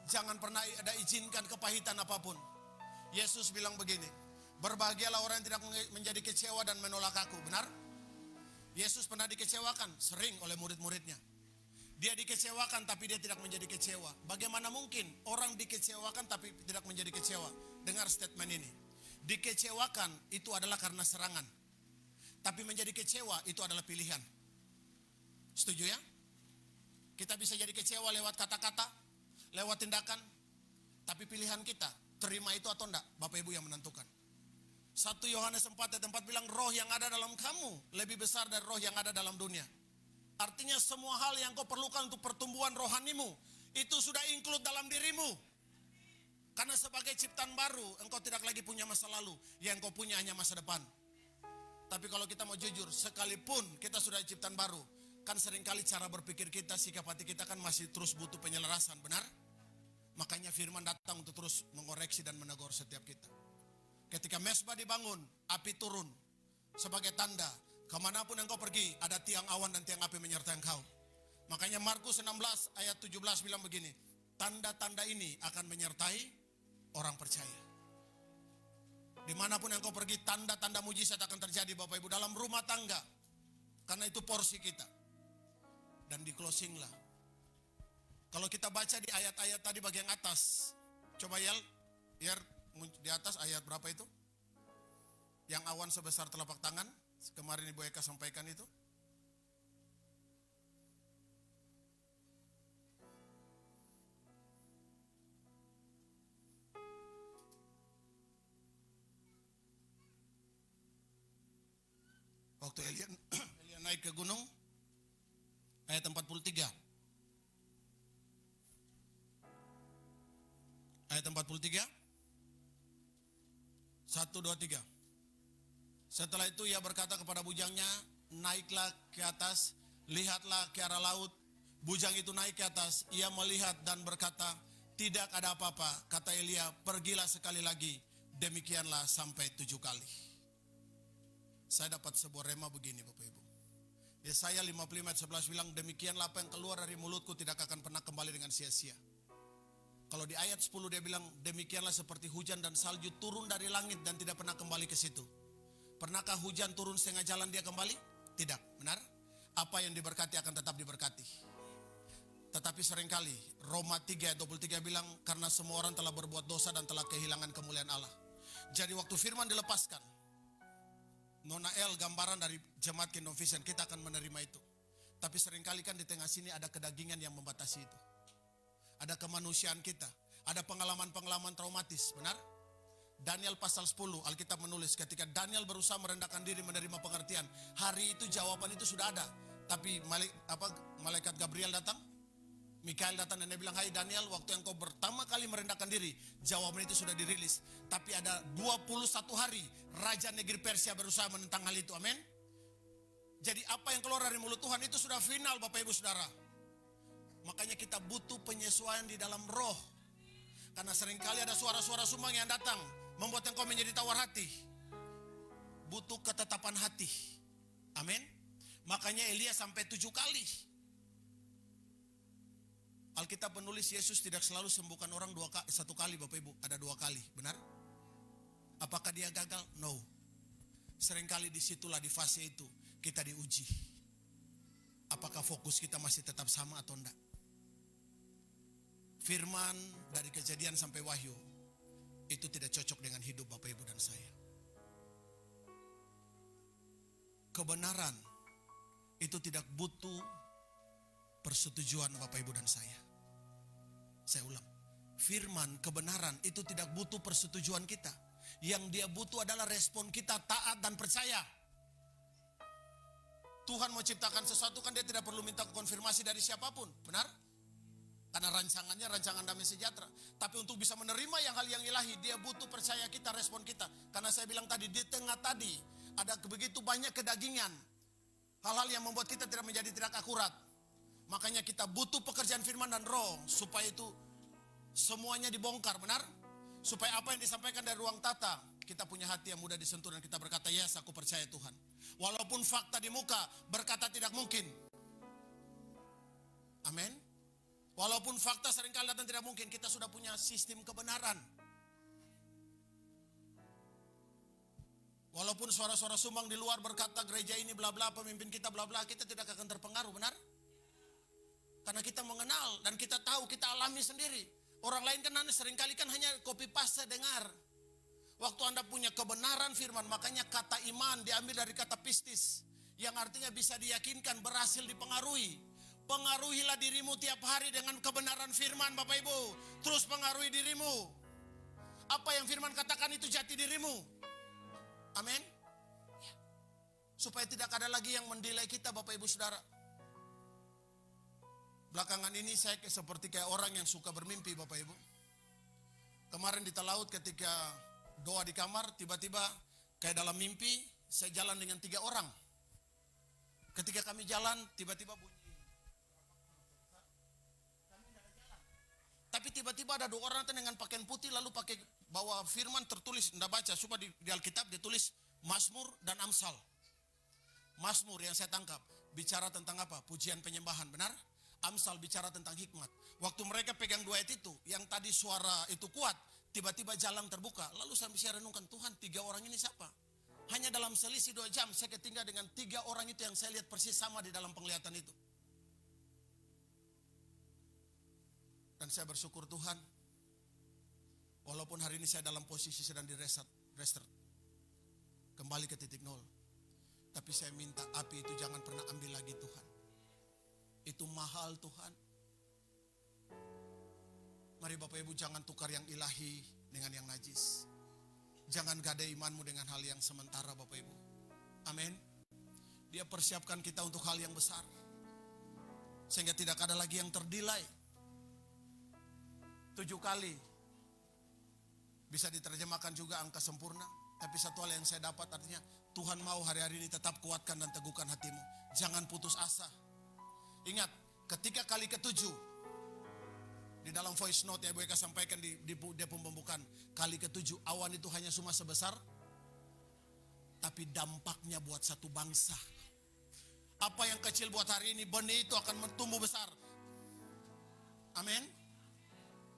Jangan pernah ada izinkan kepahitan apapun. Yesus bilang begini, berbahagialah orang yang tidak menjadi kecewa dan menolak aku, benar? Yesus pernah dikecewakan, sering oleh murid-muridnya. Dia dikecewakan tapi dia tidak menjadi kecewa. Bagaimana mungkin orang dikecewakan tapi tidak menjadi kecewa? Dengar statement ini. Dikecewakan itu adalah karena serangan. Tapi menjadi kecewa itu adalah pilihan. Setuju ya? Kita bisa jadi kecewa lewat kata-kata, lewat tindakan, tapi pilihan kita, terima itu atau enggak, Bapak Ibu yang menentukan. 1 Yohanes 4 ayat 4 bilang, roh yang ada dalam kamu lebih besar dari roh yang ada dalam dunia. Artinya semua hal yang kau perlukan untuk pertumbuhan rohanimu, itu sudah include dalam dirimu. Karena sebagai ciptaan baru, engkau tidak lagi punya masa lalu, yang kau punya hanya masa depan. Tapi kalau kita mau jujur, sekalipun kita sudah ciptaan baru, kan seringkali cara berpikir kita, sikap hati kita kan masih terus butuh penyelarasan, benar? Makanya firman datang untuk terus mengoreksi dan menegur setiap kita. Ketika mesbah dibangun, api turun sebagai tanda. Kemanapun engkau pergi, ada tiang awan dan tiang api menyertai engkau. Makanya Markus 16 ayat 17 bilang begini, tanda-tanda ini akan menyertai orang percaya. Dimanapun engkau pergi, tanda-tanda mujizat akan terjadi Bapak Ibu. Dalam rumah tangga, karena itu porsi kita. Dan di closing lah. Kalau kita baca di ayat-ayat tadi bagian atas, coba Yel, biar di atas ayat berapa itu? Yang awan sebesar telapak tangan, kemarin Ibu Eka sampaikan itu. Waktu Elia, Elia naik ke gunung, ayat 43. Ayat 43. 1, 2, 3. Setelah itu ia berkata kepada bujangnya, naiklah ke atas, lihatlah ke arah laut. Bujang itu naik ke atas, ia melihat dan berkata, tidak ada apa-apa. Kata Elia, pergilah sekali lagi. Demikianlah sampai 7 kali. Saya dapat sebuah rema begini Bapak Ibu. Yesaya 55 ayat 11 bilang, demikianlah apa yang keluar dari mulutku tidak akan pernah kembali dengan sia-sia. Kalau di ayat 10 dia bilang, demikianlah seperti hujan dan salju turun dari langit dan tidak pernah kembali ke situ. Pernahkah hujan turun setengah jalan dia kembali? Tidak, benar? Apa yang diberkati akan tetap diberkati. Tetapi seringkali Roma 3 ayat 23 bilang, karena semua orang telah berbuat dosa dan telah kehilangan kemuliaan Allah. Jadi waktu firman dilepaskan, Nona El gambaran dari jemaat Kingdom Vision, kita akan menerima itu. Tapi seringkali kan di tengah sini ada kedagingan yang membatasi itu. Ada kemanusiaan kita, ada pengalaman-pengalaman traumatis, benar? Daniel pasal 10, Alkitab menulis ketika Daniel berusaha merendahkan diri menerima pengertian, hari itu jawaban itu sudah ada. Tapi malaikat Gabriel datang, Mikael datang dan dia bilang, hai Daniel, waktu yang kau pertama kali merendahkan diri, jawaban itu sudah dirilis. Tapi ada 21 hari, Raja Negeri Persia berusaha menentang hal itu, amin? Jadi apa yang keluar dari mulut Tuhan itu sudah final Bapak Ibu Saudara. Makanya kita butuh penyesuaian di dalam roh. Karena seringkali ada suara-suara sumbang yang datang, membuat engkau menjadi tawar hati. Butuh ketetapan hati, amin? Makanya Elia sampai 7 kali. Alkitab menulis Yesus tidak selalu sembuhkan orang 1 kali Bapak Ibu, ada 2 kali, benar? Apakah dia gagal? No. Seringkali disitulah di fase itu kita diuji. Apakah fokus kita masih tetap sama atau enggak? Firman dari Kejadian sampai Wahyu itu tidak cocok dengan hidup Bapak Ibu dan saya. Kebenaran itu tidak butuh persetujuan Bapak Ibu dan saya. Saya ulang, firman kebenaran itu tidak butuh persetujuan kita. Yang dia butuh adalah respon kita taat dan percaya. Tuhan mau ciptakan sesuatu kan dia tidak perlu minta konfirmasi dari siapapun, benar? Karena rancangannya rancangan damai sejahtera. Tapi untuk bisa menerima hal yang ilahi, dia butuh percaya kita, respon kita. Karena saya bilang tadi, di tengah tadi ada begitu banyak kedagingan. Hal-hal yang membuat kita tidak akurat. Makanya kita butuh pekerjaan firman dan roh supaya itu semuanya dibongkar, benar? Supaya apa yang disampaikan dari ruang tata, kita punya hati yang mudah disentuh dan kita berkata, yes, aku percaya Tuhan. Walaupun fakta di muka berkata tidak mungkin. Amin. Walaupun fakta seringkali datang tidak mungkin, kita sudah punya sistem kebenaran. Walaupun suara-suara sumbang di luar berkata gereja ini bla bla, pemimpin kita bla bla, kita tidak akan terpengaruh, benar? Karena kita mengenal dan kita tahu, kita alami sendiri. Orang lain kan seringkali kan hanya copy paste dengar. Waktu Anda punya kebenaran firman, makanya kata iman diambil dari kata pistis. Yang artinya bisa diyakinkan, berhasil dipengaruhi. Pengaruhilah dirimu tiap hari dengan kebenaran firman Bapak Ibu. Terus pengaruhi dirimu. Apa yang firman katakan itu jati dirimu. Amin. Supaya tidak ada lagi yang menilai kita Bapak Ibu Saudara. Belakangan ini saya seperti kayak orang yang suka bermimpi Bapak Ibu. Kemarin di Talaut ketika doa di kamar, tiba-tiba kayak dalam mimpi saya jalan dengan 3 orang. Ketika kami jalan, tiba-tiba bunyi. Tapi tiba-tiba ada 2 orang dengan pakaian putih lalu pakai bawa firman tertulis, Anda baca, coba di Alkitab ditulis Mazmur dan Amsal. Mazmur yang saya tangkap bicara tentang apa? Pujian penyembahan, benar? Amsal bicara tentang hikmat. Waktu mereka pegang 2 ayat itu, yang tadi suara itu kuat, tiba-tiba jalan terbuka. Lalu saya renungkan, Tuhan 3 orang ini siapa? Hanya dalam selisih 2 jam saya ketinggal dengan 3 orang itu yang saya lihat persis sama di dalam penglihatan itu. Dan saya bersyukur Tuhan, walaupun hari ini saya dalam posisi sedang di restart, kembali ke titik nol. Tapi saya minta api itu jangan pernah ambil lagi Tuhan. Itu mahal Tuhan. Mari Bapak Ibu jangan tukar yang ilahi dengan yang najis. Jangan gadai imanmu dengan hal yang sementara Bapak Ibu. Amin. Dia persiapkan kita untuk hal yang besar. Sehingga tidak ada lagi yang terdilai. 7 kali. Bisa diterjemahkan juga angka sempurna. Tapi satu hal yang saya dapat artinya, Tuhan mau hari-hari ini tetap kuatkan dan teguhkan hatimu. Jangan putus asa. Ingat, ketika kali ke-7, di dalam voice note yang Ibu Eka sampaikan di Depum Pembukaan, kali ke-7 awan itu hanya cuma sebesar, tapi dampaknya buat satu bangsa. Apa yang kecil buat hari ini, benih itu akan tumbuh besar. Amin.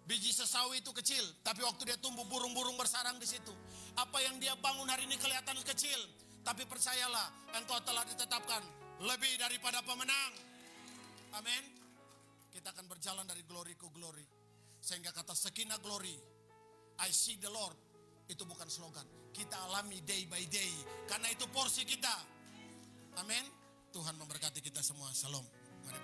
Biji sesawi itu kecil, tapi waktu dia tumbuh burung-burung bersarang di situ. Apa yang dia bangun hari ini kelihatan kecil, tapi percayalah, engkau telah ditetapkan lebih daripada pemenang. Amin. Kita akan berjalan dari glory ke glory. Sehingga kata Sakinah glory, I see the Lord, itu bukan slogan. Kita alami day by day, karena itu porsi kita. Amin. Tuhan memberkati kita semua. Shalom. Mari